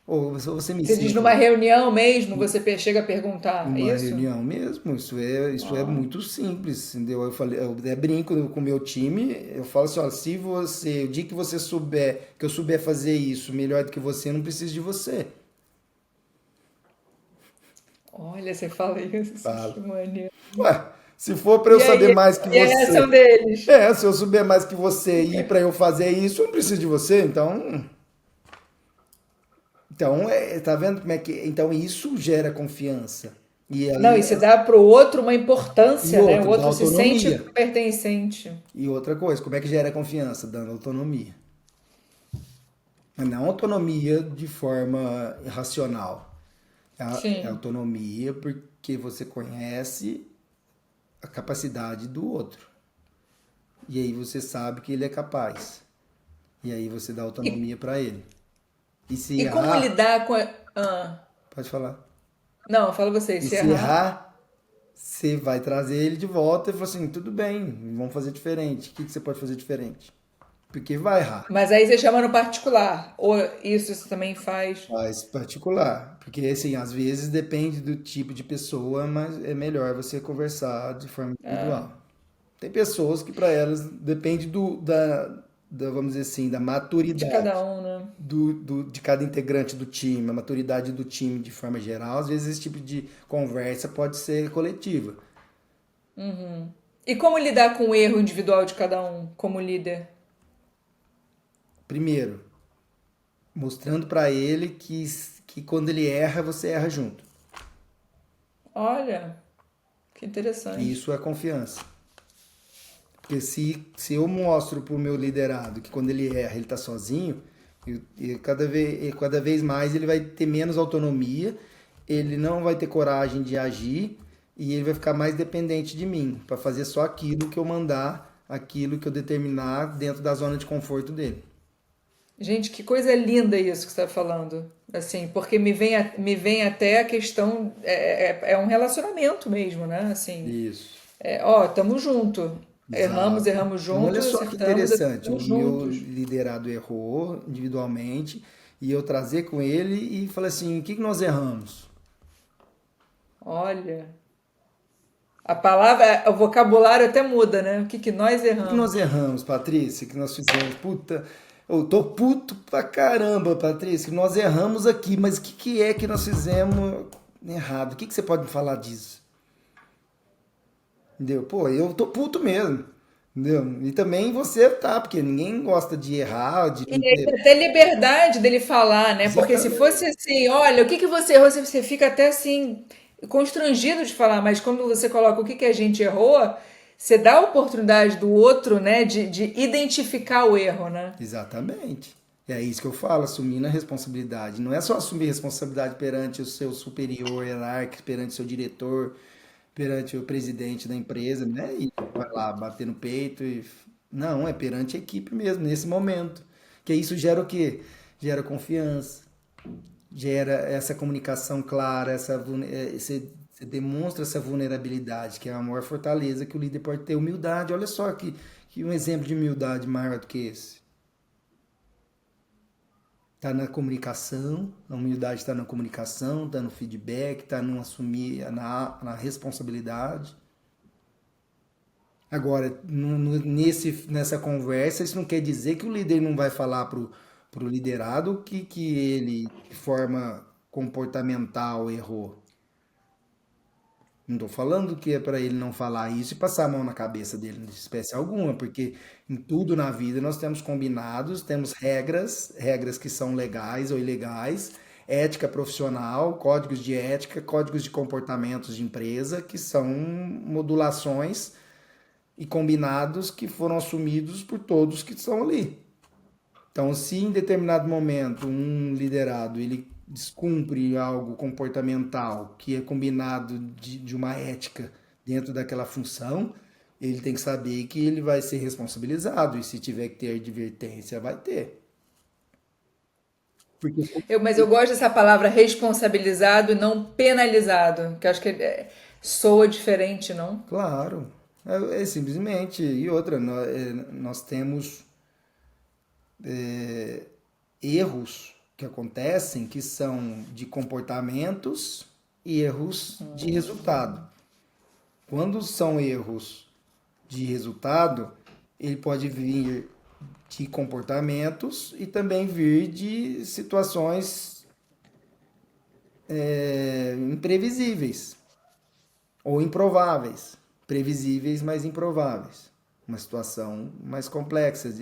Ou você me Você diz ensina numa reunião mesmo, você chega a perguntar, é numa isso? reunião mesmo, isso é muito simples, entendeu? Eu até brinco com o meu time, eu falo assim, ó, se você, o dia que você souber, que eu souber fazer isso melhor do que você, eu não preciso de você. Olha, você fala isso, que Falo. maneiro. Ué, se for para eu E saber aí, mais que e a reação você. deles? Se eu souber mais que você e para eu fazer isso, eu não preciso de você. Tá vendo como é que. Então, isso gera confiança. E Não, aí, e se dá para o outro uma e importância, né? O outro, dá outro se sente autonomia. pertencente. E outra coisa, como é que gera confiança? Dando autonomia. Mas não autonomia de forma irracional. É Sim. autonomia porque você conhece a capacidade do outro. E aí você sabe que ele é capaz. E aí você dá E, autonomia para ele. E se e como errar, lidar com a... Ah, pode falar. não, fala você, E se se errar. errar, você vai trazer ele de volta e fala assim, tudo bem, vamos fazer diferente. O que você pode fazer diferente? Porque vai errar. Mas aí você chama no particular. Ou isso você também faz. Faz particular. Porque, assim, às vezes depende do tipo de pessoa, mas é melhor você conversar de forma individual. Tem pessoas que, para elas, depende vamos dizer assim, da De cada maturidade um, né? de cada integrante do time, a maturidade do time de forma geral. Às vezes, esse tipo de conversa pode ser coletiva. E como lidar com o erro individual de cada um, como líder? Primeiro, mostrando para ele que quando ele erra, você erra junto. Olha, que E interessante. isso é confiança. Porque se eu mostro pro meu liderado que quando ele erra, ele tá sozinho, cada vez mais ele vai ter menos autonomia, ele não vai ter coragem de agir e ele vai ficar mais dependente de mim, para fazer só aquilo que eu mandar, aquilo que eu determinar dentro da zona de conforto dele. Gente, que coisa linda isso que você está falando. Assim, porque me vem até a questão. É um relacionamento mesmo, né? Assim, Isso, tamo junto. exato. Erramos Então, olha juntos, só que acertamos, interessante, o acertamos meu juntos. liderado errou individualmente e eu trazer com ele e falar assim, o que que nós erramos? Olha, a palavra, o vocabulário até muda, né? O que que nós O que nós erramos? erramos, Patrícia? Que nós fizemos? Puta, eu tô puto pra caramba, Patrícia, que nós erramos aqui, mas o que que é que nós fizemos errado? O que que você pode me falar disso? Entendeu? Pô, eu tô puto mesmo. Entendeu? E também você tá, porque ninguém gosta de errar, de E não aí ter. tem até liberdade dele falar, né? Porque se fosse Exatamente. assim, olha, o que que você errou, você fica até assim, constrangido de falar, mas quando você coloca o que que a gente errou, você dá a oportunidade do outro, né, de identificar o erro, né? Exatamente. É isso que eu falo, assumindo a responsabilidade. Não é só assumir responsabilidade perante o seu superior hierárquico, perante o seu diretor, perante o presidente da empresa, né? E vai lá bater no peito e. Não, é perante a equipe mesmo, nesse momento. Que isso gera o quê? Gera confiança, gera essa comunicação clara, você demonstra essa vulnerabilidade, que é a maior fortaleza que o líder pode ter. Humildade, olha só que um exemplo de humildade maior do que esse. Está na comunicação, a humildade está na comunicação, está no feedback, está no assumir, na responsabilidade. Agora, nessa conversa, isso não quer dizer que o líder não vai falar pro liderado que ele, de forma comportamental, errou. Não estou falando que é para ele não falar isso e passar a mão na cabeça dele de espécie alguma, porque em tudo na vida nós temos combinados, temos regras, regras que são legais ou ilegais, ética profissional, códigos de ética, códigos de comportamentos de empresa, que são modulações e combinados que foram assumidos por todos que estão ali. Então, se em determinado momento um liderado ele descumpre algo comportamental que é combinado de uma ética dentro daquela função, ele tem que saber que ele vai ser responsabilizado e se tiver que ter advertência, vai ter. Porque, Mas eu gosto dessa palavra responsabilizado e não penalizado, que eu acho que soa diferente, não? claro, é simplesmente. E outra, nós temos erros que acontecem que são de comportamentos e erros de resultado. Quando são erros de resultado, ele pode vir de comportamentos e também vir de situações imprevisíveis ou improváveis. Previsíveis, mas improváveis. Uma situação mais complexa,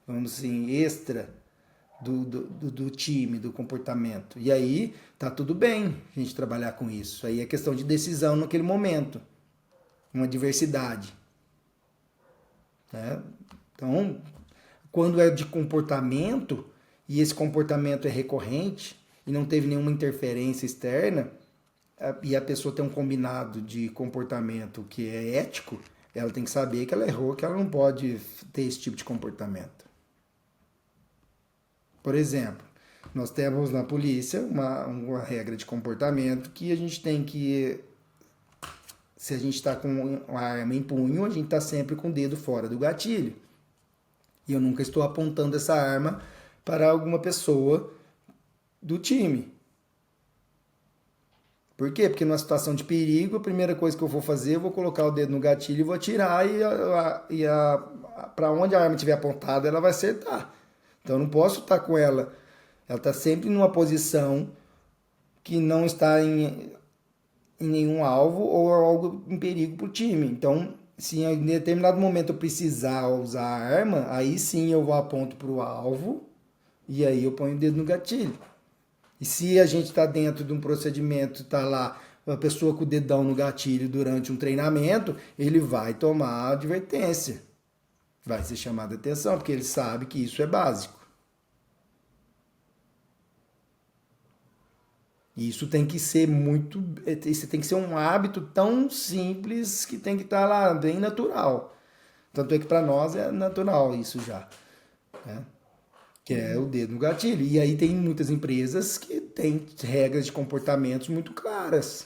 vamos assim, extra do time, do comportamento. E aí tá tudo bem a gente trabalhar com isso. Aí é questão de decisão naquele momento. Uma diversidade. Né? Então, quando é de comportamento, e esse comportamento é recorrente, e não teve nenhuma interferência externa, e a pessoa tem um combinado de comportamento que é ético, ela tem que saber que ela errou, que ela não pode ter esse tipo de comportamento. Por exemplo, nós temos na polícia uma regra de comportamento que a gente tem que, se a gente está com a arma em punho, a gente está sempre com o dedo fora do gatilho. E eu nunca estou apontando essa arma para alguma pessoa do time. Por quê? Porque numa situação de perigo, a primeira coisa que eu vou fazer, eu vou colocar o dedo no gatilho e vou atirar para onde a arma estiver apontada, ela vai acertar. Então eu não posso estar com ela. Ela está sempre numa posição que não está em nenhum alvo ou algo em perigo para o time. Então, se em determinado momento eu precisar usar a arma, aí sim eu vou aponto para o alvo e aí eu ponho o dedo no gatilho. E se a gente está dentro de um procedimento, está lá a pessoa com o dedão no gatilho durante um treinamento, ele vai tomar advertência. Vai ser chamado a atenção, porque ele sabe que isso é básico. E isso tem que ser isso tem que ser um hábito tão simples que tem que estar lá, bem natural. Tanto é que para nós é natural isso já, né? Que é o dedo no gatilho. E aí tem muitas empresas que têm regras de comportamentos muito claras.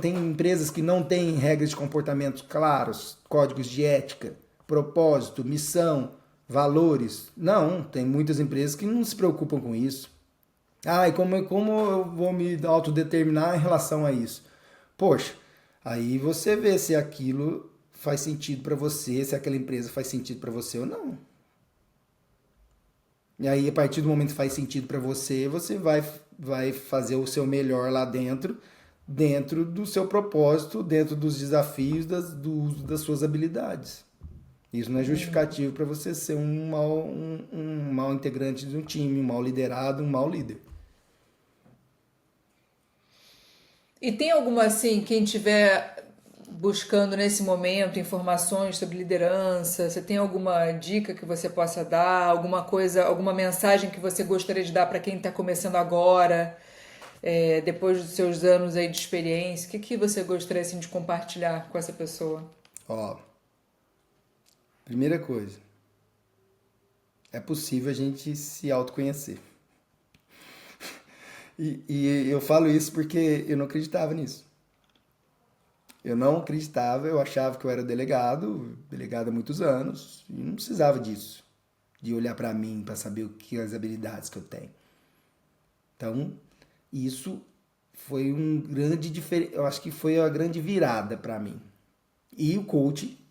Tem empresas que não têm regras de comportamentos claros, códigos de ética, propósito, missão, valores. Não, tem muitas empresas que não se preocupam com isso. E como eu vou me autodeterminar em relação a isso? Poxa, aí você vê se aquilo faz sentido para você, se aquela empresa faz sentido para você ou não. E aí, a partir do momento que faz sentido para você, você vai fazer o seu melhor lá dentro do seu propósito, dentro dos desafios do uso das suas habilidades. Isso não é justificativo para você ser um mau integrante de um time, um mau liderado, um mau líder. E tem alguma, assim, quem tiver buscando nesse momento informações sobre liderança, você tem alguma dica que você possa dar, alguma coisa, alguma mensagem que você gostaria de dar para quem está começando agora, depois dos seus anos aí de experiência? O que você gostaria assim, de compartilhar com essa pessoa? Primeira coisa, é possível a gente se autoconhecer. E eu falo isso porque eu não acreditava nisso. Eu não acreditava, eu achava que eu era delegado há muitos anos, e não precisava disso, de olhar para mim para saber as habilidades que eu tenho. Então, isso foi eu acho que foi a grande virada para mim. E o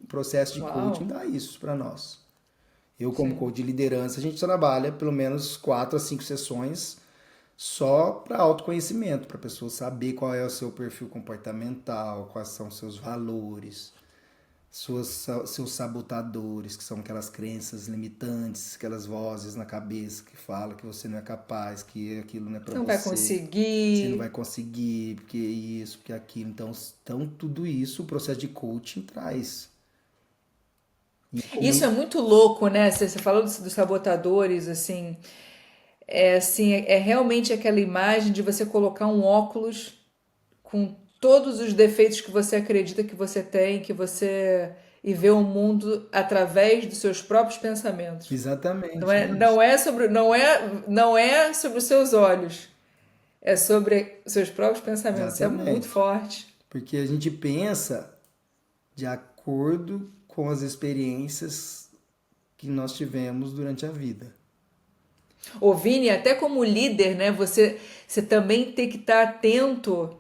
processo de coaching dá isso para nós. Eu, como coach de liderança, a gente trabalha pelo menos 4 a 5 sessões só para autoconhecimento, para a pessoa saber qual é o seu perfil comportamental, quais são os seus valores, seus sabotadores, que são aquelas crenças limitantes, aquelas vozes na cabeça que falam que você não é capaz, que aquilo não é para você. Não vai conseguir. Você não vai conseguir, porque isso, porque aquilo. Então tudo isso o processo de coaching traz. Isso é muito louco, né? Você falou dos sabotadores, assim... É realmente aquela imagem de você colocar um óculos com todos os defeitos que você acredita que você tem, e ver o mundo através dos seus próprios pensamentos. Exatamente. Não é sobre os seus olhos, é sobre os seus próprios pensamentos. Exatamente. É muito forte. Porque a gente pensa de acordo com as experiências que nós tivemos durante a vida. Ô Vini, até como líder, né, você também tem que estar atento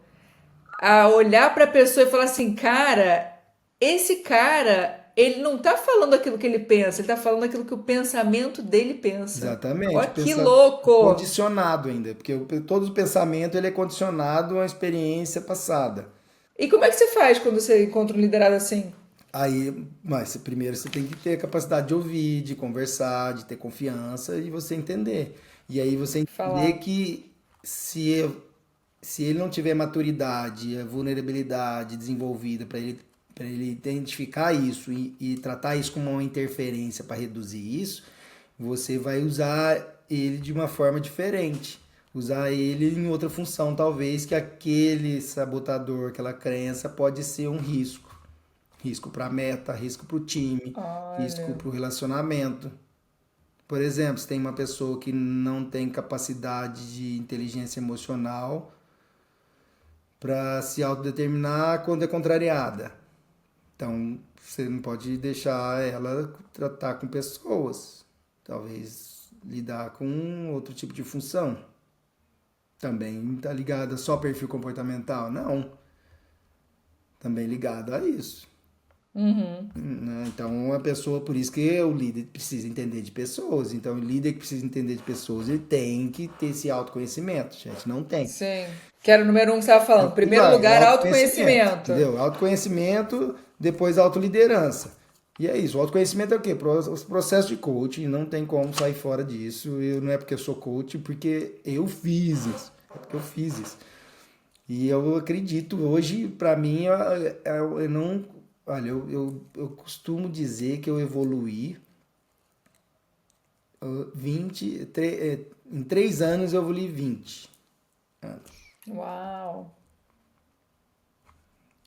a olhar para a pessoa e falar assim, esse cara ele não tá falando aquilo que ele pensa, ele tá falando aquilo que o pensamento dele pensa. Exatamente. Olha que Pensa louco! condicionado ainda, porque todo o pensamento ele é condicionado a uma experiência passada. E como é que você faz quando você encontra um liderado assim? Aí, mas primeiro você tem que ter a capacidade de ouvir, de conversar, de ter confiança e você entender. E aí você entender Falar. que se ele não tiver maturidade, a vulnerabilidade desenvolvida para ele identificar isso e tratar isso como uma interferência para reduzir isso, você vai usar ele de uma forma diferente. Usar ele em outra função, talvez que aquele sabotador, aquela crença pode ser um risco. Risco para a meta, risco para o time, risco Olha. para o relacionamento. Por exemplo, se tem uma pessoa que não tem capacidade de inteligência emocional para se autodeterminar quando é contrariada. Então, você não pode deixar ela tratar com pessoas. Talvez lidar com outro tipo de função. Também está ligada só ao perfil comportamental? Não. Também ligado a isso. Né? Então, a pessoa, por isso que o líder precisa entender de pessoas. Então, o líder que precisa entender de pessoas, ele tem que ter esse autoconhecimento. Gente, não tem. Sim. Que era o número um que você estava falando. E Primeiro vai, lugar, autoconhecimento, autoconhecimento. entendeu? Autoconhecimento, depois autoliderança. E é isso. O autoconhecimento é o quê? O processo de coaching, não tem como sair fora disso. Não é porque eu sou coach, porque eu fiz isso. É porque eu fiz isso. E eu acredito, hoje, para mim, eu não. Olha, eu costumo dizer que eu evoluí em 3 anos eu evoluí 20 anos. Uau.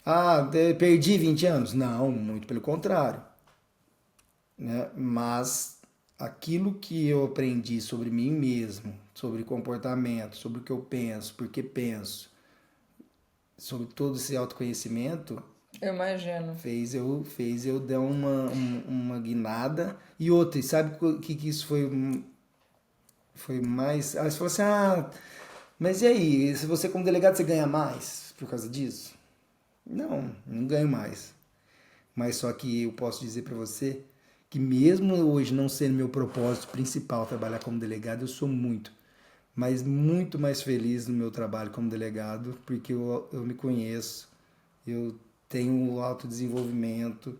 Ah, perdi 20 anos? Não, muito pelo contrário. Né? Mas aquilo que eu aprendi sobre mim mesmo, sobre comportamento, sobre o que eu penso, por que penso, sobre todo esse autoconhecimento, Eu imagino. fez eu dar uma guinada. E outra, e sabe o que isso foi mais... Aí você falou assim, mas e aí, se você como delegado você ganha mais por causa disso? Não ganho mais. Mas só que eu posso dizer para você que mesmo hoje não sendo meu propósito principal trabalhar como delegado, eu sou mas muito mais feliz no meu trabalho como delegado, porque eu me conheço, eu tenho um autodesenvolvimento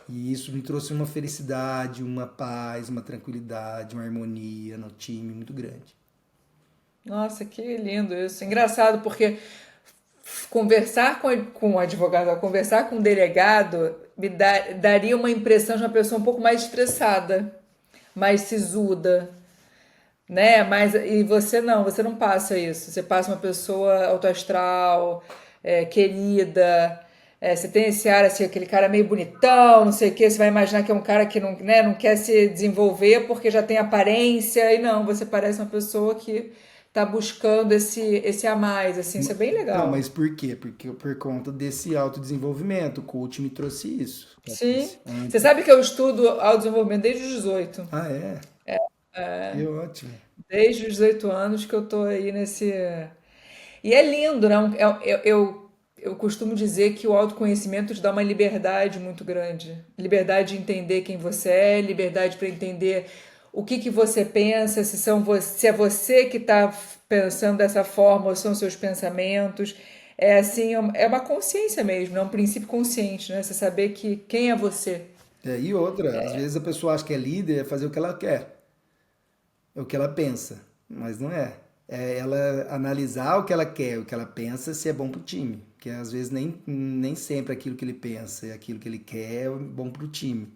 e isso me trouxe uma felicidade, uma paz, uma tranquilidade, uma harmonia no time muito grande. Nossa, que lindo isso. Engraçado, porque conversar com o advogado, conversar com o delegado, daria uma impressão de uma pessoa um pouco mais estressada, mais sisuda, né? Mas, e você não passa isso. Você passa uma pessoa autoastral, querida. Você tem esse ar, assim, aquele cara meio bonitão, não sei o quê. Você vai imaginar que é um cara que não, né, não quer se desenvolver porque já tem aparência. E não, você parece uma pessoa que tá buscando esse a mais, assim. Isso é bem Não, mas legal. por quê? Porque por conta desse autodesenvolvimento, o coach me trouxe isso, Sim. Patrícia. Você sabe que eu estudo autodesenvolvimento desde os 18. Ah, é? Que ótimo. Desde os 18 anos que eu tô aí nesse. E é lindo, né? Eu costumo dizer que o autoconhecimento te dá uma liberdade muito grande. Liberdade de entender quem você é, liberdade para entender o que você pensa, se é você que está pensando dessa forma ou são seus pensamentos. É assim, é uma consciência mesmo, é um princípio consciente, né? Você saber que quem é você. E outra, às vezes a pessoa acha que é líder é fazer o que ela quer, é o que ela pensa, mas não é. É ela analisar o que ela quer, o que ela pensa, se é bom pro time. Porque às vezes nem sempre aquilo que ele pensa e aquilo que ele quer é bom pro time.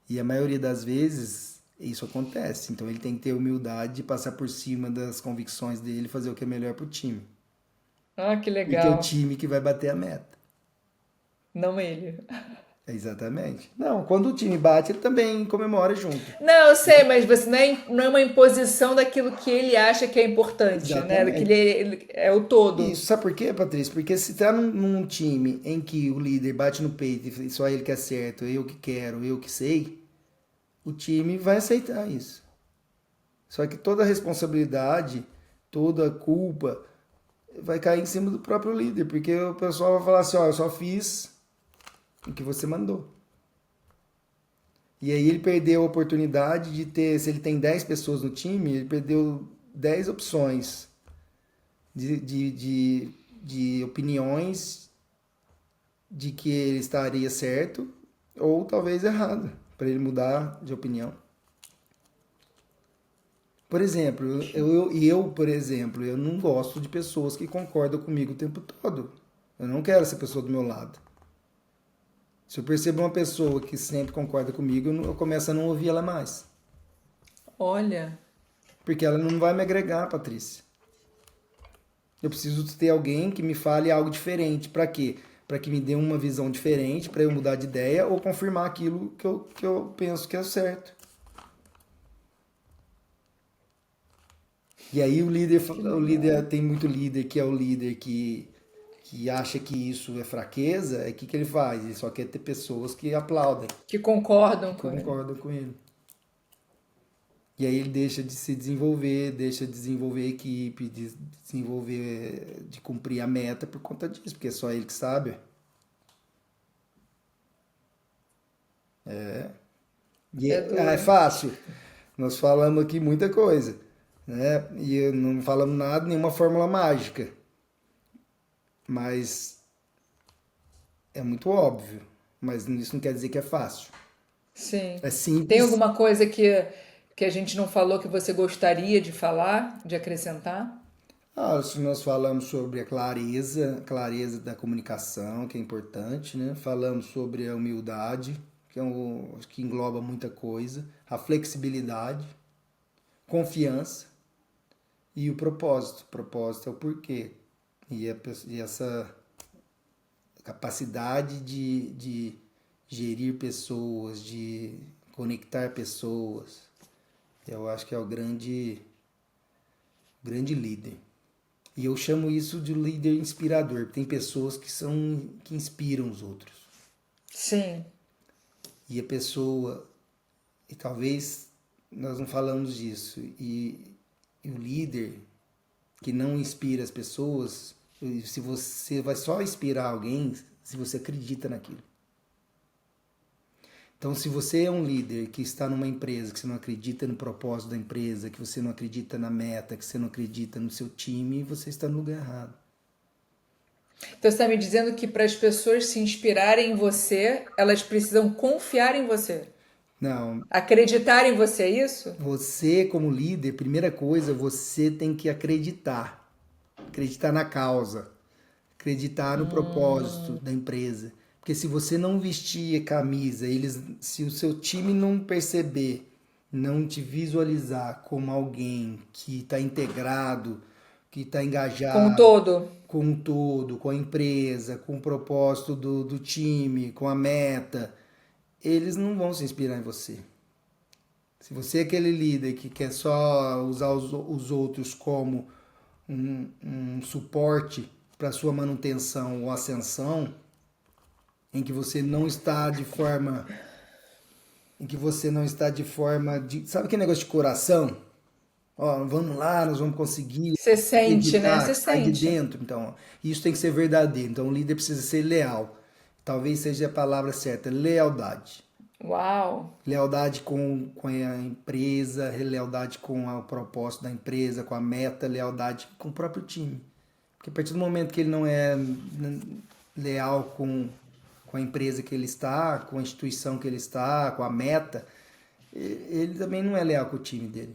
E a maioria das vezes isso acontece. Então ele tem que ter humildade de passar por cima das convicções dele e fazer o que é melhor pro time. Ah, que Porque é o legal. time que vai bater a meta. Não ele. Exatamente. Não, quando o time bate, ele também comemora junto. Não, eu sei, mas você não é uma imposição daquilo que ele acha que é importante, né? Daquele, Exatamente. ele é o todo. Isso, sabe por quê, Patrícia? Porque se tá num time em que o líder bate no peito e só ele que acerta, eu que quero, eu que sei, o time vai aceitar isso. Só que toda a responsabilidade, toda a culpa vai cair em cima do próprio líder, porque o pessoal vai falar assim, ó, eu só fiz o que você mandou. E aí ele perdeu a oportunidade de ter, se ele tem 10 pessoas no time, ele perdeu 10 opções de opiniões de que ele estaria certo ou talvez errado, para ele mudar de opinião. Por exemplo, por exemplo, eu não gosto de pessoas que concordam comigo o tempo todo. Eu não quero essa pessoa do meu lado. Se eu percebo uma pessoa que sempre concorda comigo, eu começo a não ouvir ela mais. Olha, Porque ela não vai me agregar, Patrícia. Eu preciso ter alguém que me fale algo diferente. Para quê? Para que me dê uma visão diferente, para eu mudar de ideia ou confirmar aquilo que eu penso que é certo. E aí que o líder legal. tem muito líder que é o líder que acha que isso é fraqueza, é que ele faz? Ele só quer ter pessoas que aplaudem, Que que concordam com ele. concordam com ele. E aí ele deixa de se desenvolver, deixa de desenvolver a equipe, de desenvolver, de cumprir a meta por conta disso, porque é só ele que sabe. E É é duro. fácil. Nós falamos aqui muita coisa, né? E não falamos nada, nenhuma fórmula mágica. Mas é muito óbvio. Mas isso não quer dizer que é fácil. Sim. É Tem simples. alguma coisa que a gente não falou que você gostaria de falar, de acrescentar? Se nós falamos sobre a clareza da comunicação, que é importante, né? Falamos sobre a humildade, que engloba muita coisa, a flexibilidade, confiança e o propósito. O propósito é o porquê. E essa capacidade de gerir pessoas, de conectar pessoas, eu acho que é o grande líder. E eu chamo isso de líder inspirador. Tem pessoas que inspiram os outros. Sim. E a pessoa, e talvez nós não falamos disso, e o líder que não inspira as pessoas, se você vai só inspirar alguém se você acredita naquilo. Então, se você é um líder que está numa empresa, que você não acredita no propósito da empresa, que você não acredita na meta, que você não acredita no seu time, você está no lugar errado. Então você está me dizendo que para as pessoas se inspirarem em você, elas precisam confiar em você. Não, Acreditar em você, é isso? você como líder, primeira coisa, você tem que acreditar. Acreditar na causa, acreditar no propósito da empresa. Porque se você não vestir a camisa, se o seu time não perceber, não te visualizar como alguém que está integrado, que está Com um engajado todo. com o todo, com a empresa, com o propósito do time, com a meta, eles não vão se inspirar em você. Se você é aquele líder que quer só usar os outros como um suporte para sua manutenção ou ascensão, em que você não está de forma, sabe aquele negócio de coração? Ó, vamos lá, nós vamos conseguir Você sente, né? acreditar, Você que sai de sente. dentro. Então, isso tem que ser verdadeiro. Então, o líder precisa ser leal. Talvez seja a palavra certa, lealdade. Uau. Lealdade com a empresa, lealdade com o propósito da empresa, com a meta, lealdade com o próprio time. Porque a partir do momento que ele não é leal com a empresa que ele está, com a instituição que ele está, com a meta, ele também não é leal com o time dele.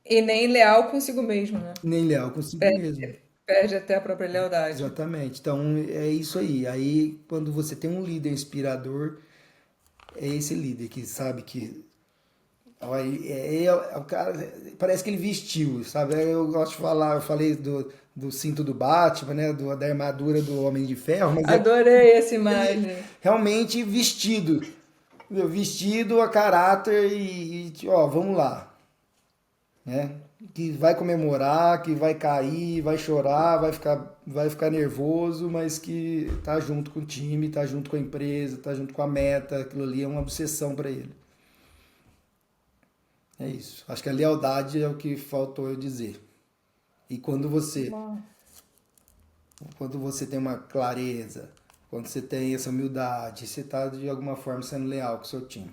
E nem leal consigo mesmo, né? Nem leal consigo mesmo. Perde até a própria lealdade. Exatamente. Então é isso aí. Aí quando você tem um líder inspirador, é esse líder que sabe que ó, o cara parece que ele vestiu, sabe? Eu gosto de falar, eu falei do cinto do Batman, né? Da armadura do Homem de Ferro, mas é Adorei essa ele imagem. realmente vestido, entendeu? Vestido a caráter ó, vamos lá, né? Que vai comemorar, que vai cair, vai chorar, vai ficar nervoso, mas que tá junto com o time, tá junto com a empresa, tá junto com a meta, aquilo ali é uma obsessão para ele. É isso. Acho que a lealdade é o que faltou eu dizer. E Uau. quando você tem uma clareza, quando você tem essa humildade, você está de alguma forma sendo leal com o seu time.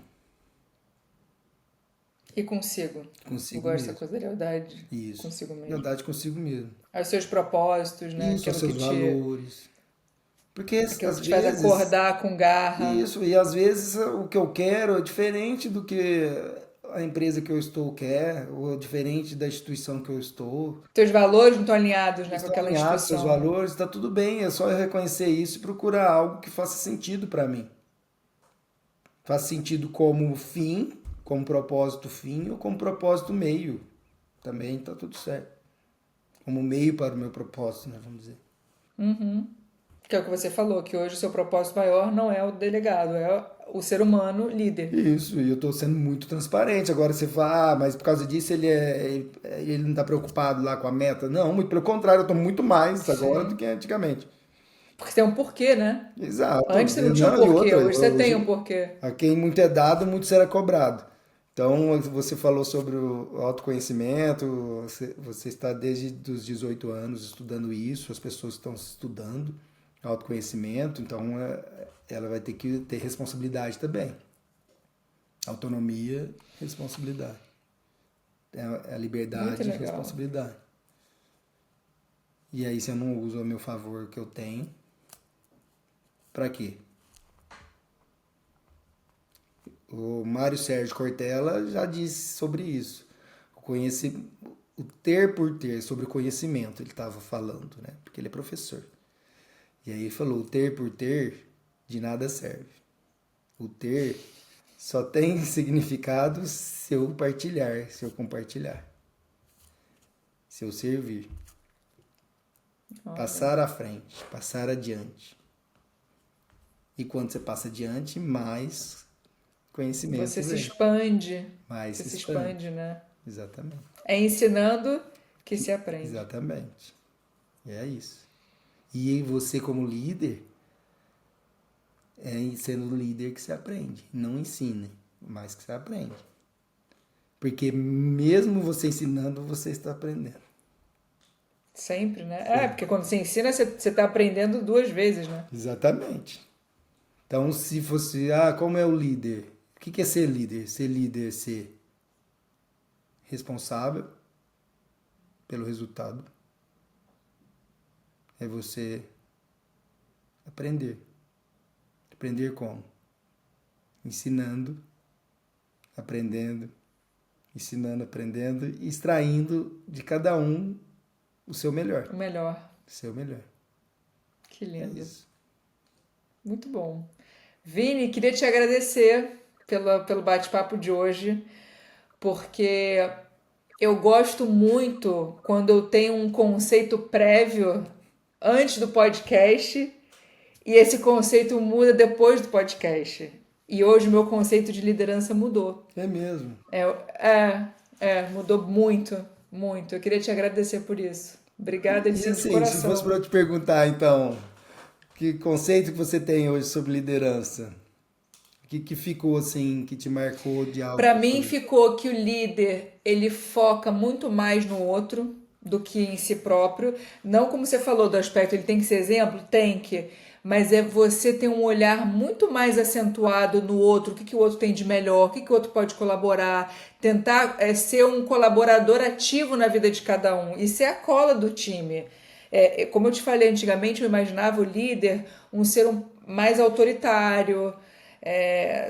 E consigo. Consigo Eu gosto mesmo. dessa coisa da lealdade Isso. consigo mesmo. Lealdade consigo mesmo. Aos seus propósitos, né? Isso, aos seus valores. Porque Aquilo às que te faz vezes. acordar com garra. Isso, e às vezes o que eu quero é diferente do que a empresa que eu estou quer, ou diferente da instituição que eu estou. Teus valores não estão alinhados, né, com Estão aquela alinhados seus instituição. valores, está tudo bem, é só eu reconhecer isso e procurar algo que faça sentido para mim. Faz sentido como fim, como propósito fim ou como propósito meio. Também está tudo certo. Como meio para o meu propósito, né, vamos dizer. Que é o que você falou, que hoje o seu propósito maior não é o delegado, é o ser humano líder. Isso, e eu estou sendo muito transparente. Agora você fala, mas por causa disso ele não está preocupado lá com a meta. Não, muito pelo contrário, eu estou muito mais agora do Sim. que antigamente. Porque tem um porquê, né? Exato. Antes você não tinha um Não, e porquê, outra, hoje você tem um hoje, porquê. a quem muito é dado, muito será cobrado. Então, você falou sobre o autoconhecimento, você está desde os 18 anos estudando isso, as pessoas estão estudando autoconhecimento, então ela vai ter que ter responsabilidade também. Autonomia, responsabilidade. É a liberdade Muito e legal. responsabilidade. E aí, se eu não uso a meu favor o que eu tenho, para quê? O Mário Sérgio Cortella já disse sobre isso. O ter por ter, sobre o conhecimento, ele estava falando, né? Porque ele é professor. E aí ele falou, o ter por ter de nada serve. O ter só tem significado se eu partilhar, se eu compartilhar. Se eu servir. Passar à frente, passar adiante. E quando você passa adiante, mais conhecimento Você se vem. expande. Mais Você se se expande. expande, né? Exatamente. É ensinando que se aprende. Exatamente. É isso. E você como líder, é sendo líder que se aprende. Não ensine, mas que se aprende. Porque mesmo você ensinando, você está aprendendo. Sempre, né? É, porque quando você ensina, você está aprendendo duas vezes, né? Exatamente. Então, se fosse, como é o líder? O que é ser líder? Ser líder é ser responsável pelo resultado. É você aprender. Aprender como? Ensinando, aprendendo, ensinando, aprendendo e extraindo de cada um o seu melhor. O melhor. O seu melhor. Que É lindo. isso. Muito bom. Vini, queria te agradecer pelo bate-papo de hoje, porque eu gosto muito quando eu tenho um conceito prévio antes do podcast e esse conceito muda depois do podcast. E hoje o meu conceito de liderança mudou. É mesmo. Mudou muito, muito. Eu queria te agradecer por isso. Obrigada, E assim, de assim, se fosse para coração. eu te perguntar, então, que conceito que você tem hoje sobre liderança? O que ficou assim, que te marcou de algo Para que mim foi? ficou que o líder, ele foca muito mais no outro do que em si próprio. Não como você falou do aspecto, ele tem que ser exemplo, tem que, mas é você ter um olhar muito mais acentuado no outro, o que o outro tem de melhor, o que o outro pode colaborar, tentar ser um colaborador ativo na vida de cada um e ser a cola do time. Como eu te falei antigamente, eu imaginava o líder um ser mais autoritário,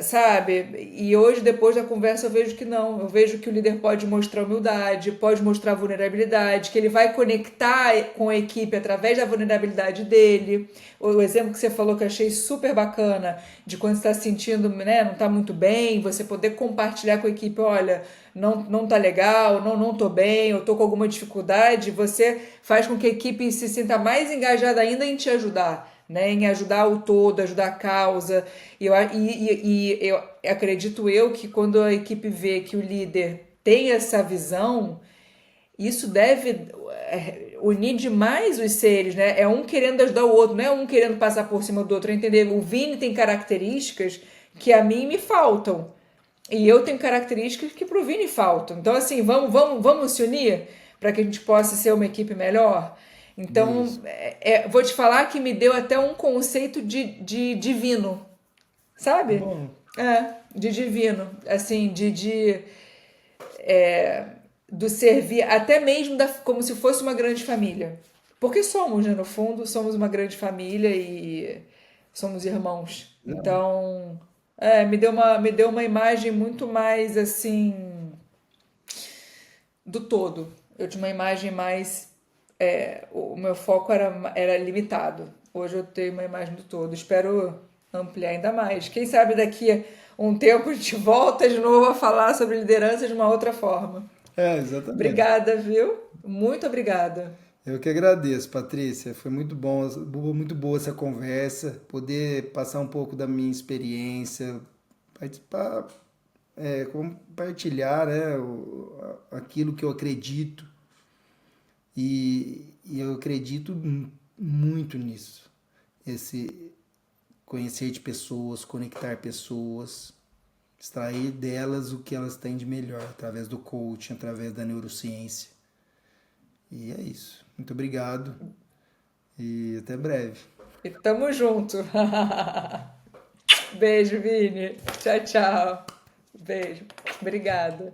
sabe? E hoje, depois da conversa, eu vejo que não. Eu vejo que o líder pode mostrar humildade, pode mostrar vulnerabilidade, que ele vai conectar com a equipe através da vulnerabilidade dele. O exemplo que você falou que eu achei super bacana, de quando você está se sentindo, né, não está muito bem, você poder compartilhar com a equipe, olha, não tá legal, não tô bem, eu tô com alguma dificuldade, você faz com que a equipe se sinta mais engajada ainda em te ajudar, né, em ajudar o todo, ajudar a causa. E eu acredito que quando a equipe vê que o líder tem essa visão, isso deve unir demais os seres, né? É um querendo ajudar o outro, não é um querendo passar por cima do outro, entender? O Vini tem características que a mim me faltam. E eu tenho características que pro Vini faltam. Então, assim, vamos se unir para que a gente possa ser uma equipe melhor? Então, Isso. vou te falar que me deu até um conceito de divino, sabe? Bom, De divino. Assim, do servir, até mesmo como se fosse uma grande família. Porque somos, né? No fundo, somos uma grande família e somos irmãos. Então, me deu uma imagem muito mais assim do todo. Eu tinha uma imagem mais. O meu foco era limitado. Hoje eu tenho uma imagem do todo. Espero ampliar ainda mais. Quem sabe daqui a um tempo a gente volta de novo a falar sobre liderança de uma outra forma. Exatamente. Obrigada, viu? Muito obrigada. Eu que agradeço, Patrícia. Foi muito bom, muito boa essa conversa, poder passar um pouco da minha experiência, participar, compartilhar, né, aquilo que eu acredito. E eu acredito muito nisso. Esse conhecer de pessoas, conectar pessoas, extrair delas o que elas têm de melhor, através do coaching, através da neurociência. E é isso. Muito obrigado e até breve. E tamo junto. Beijo, Vini. Tchau, tchau. Beijo. Obrigada.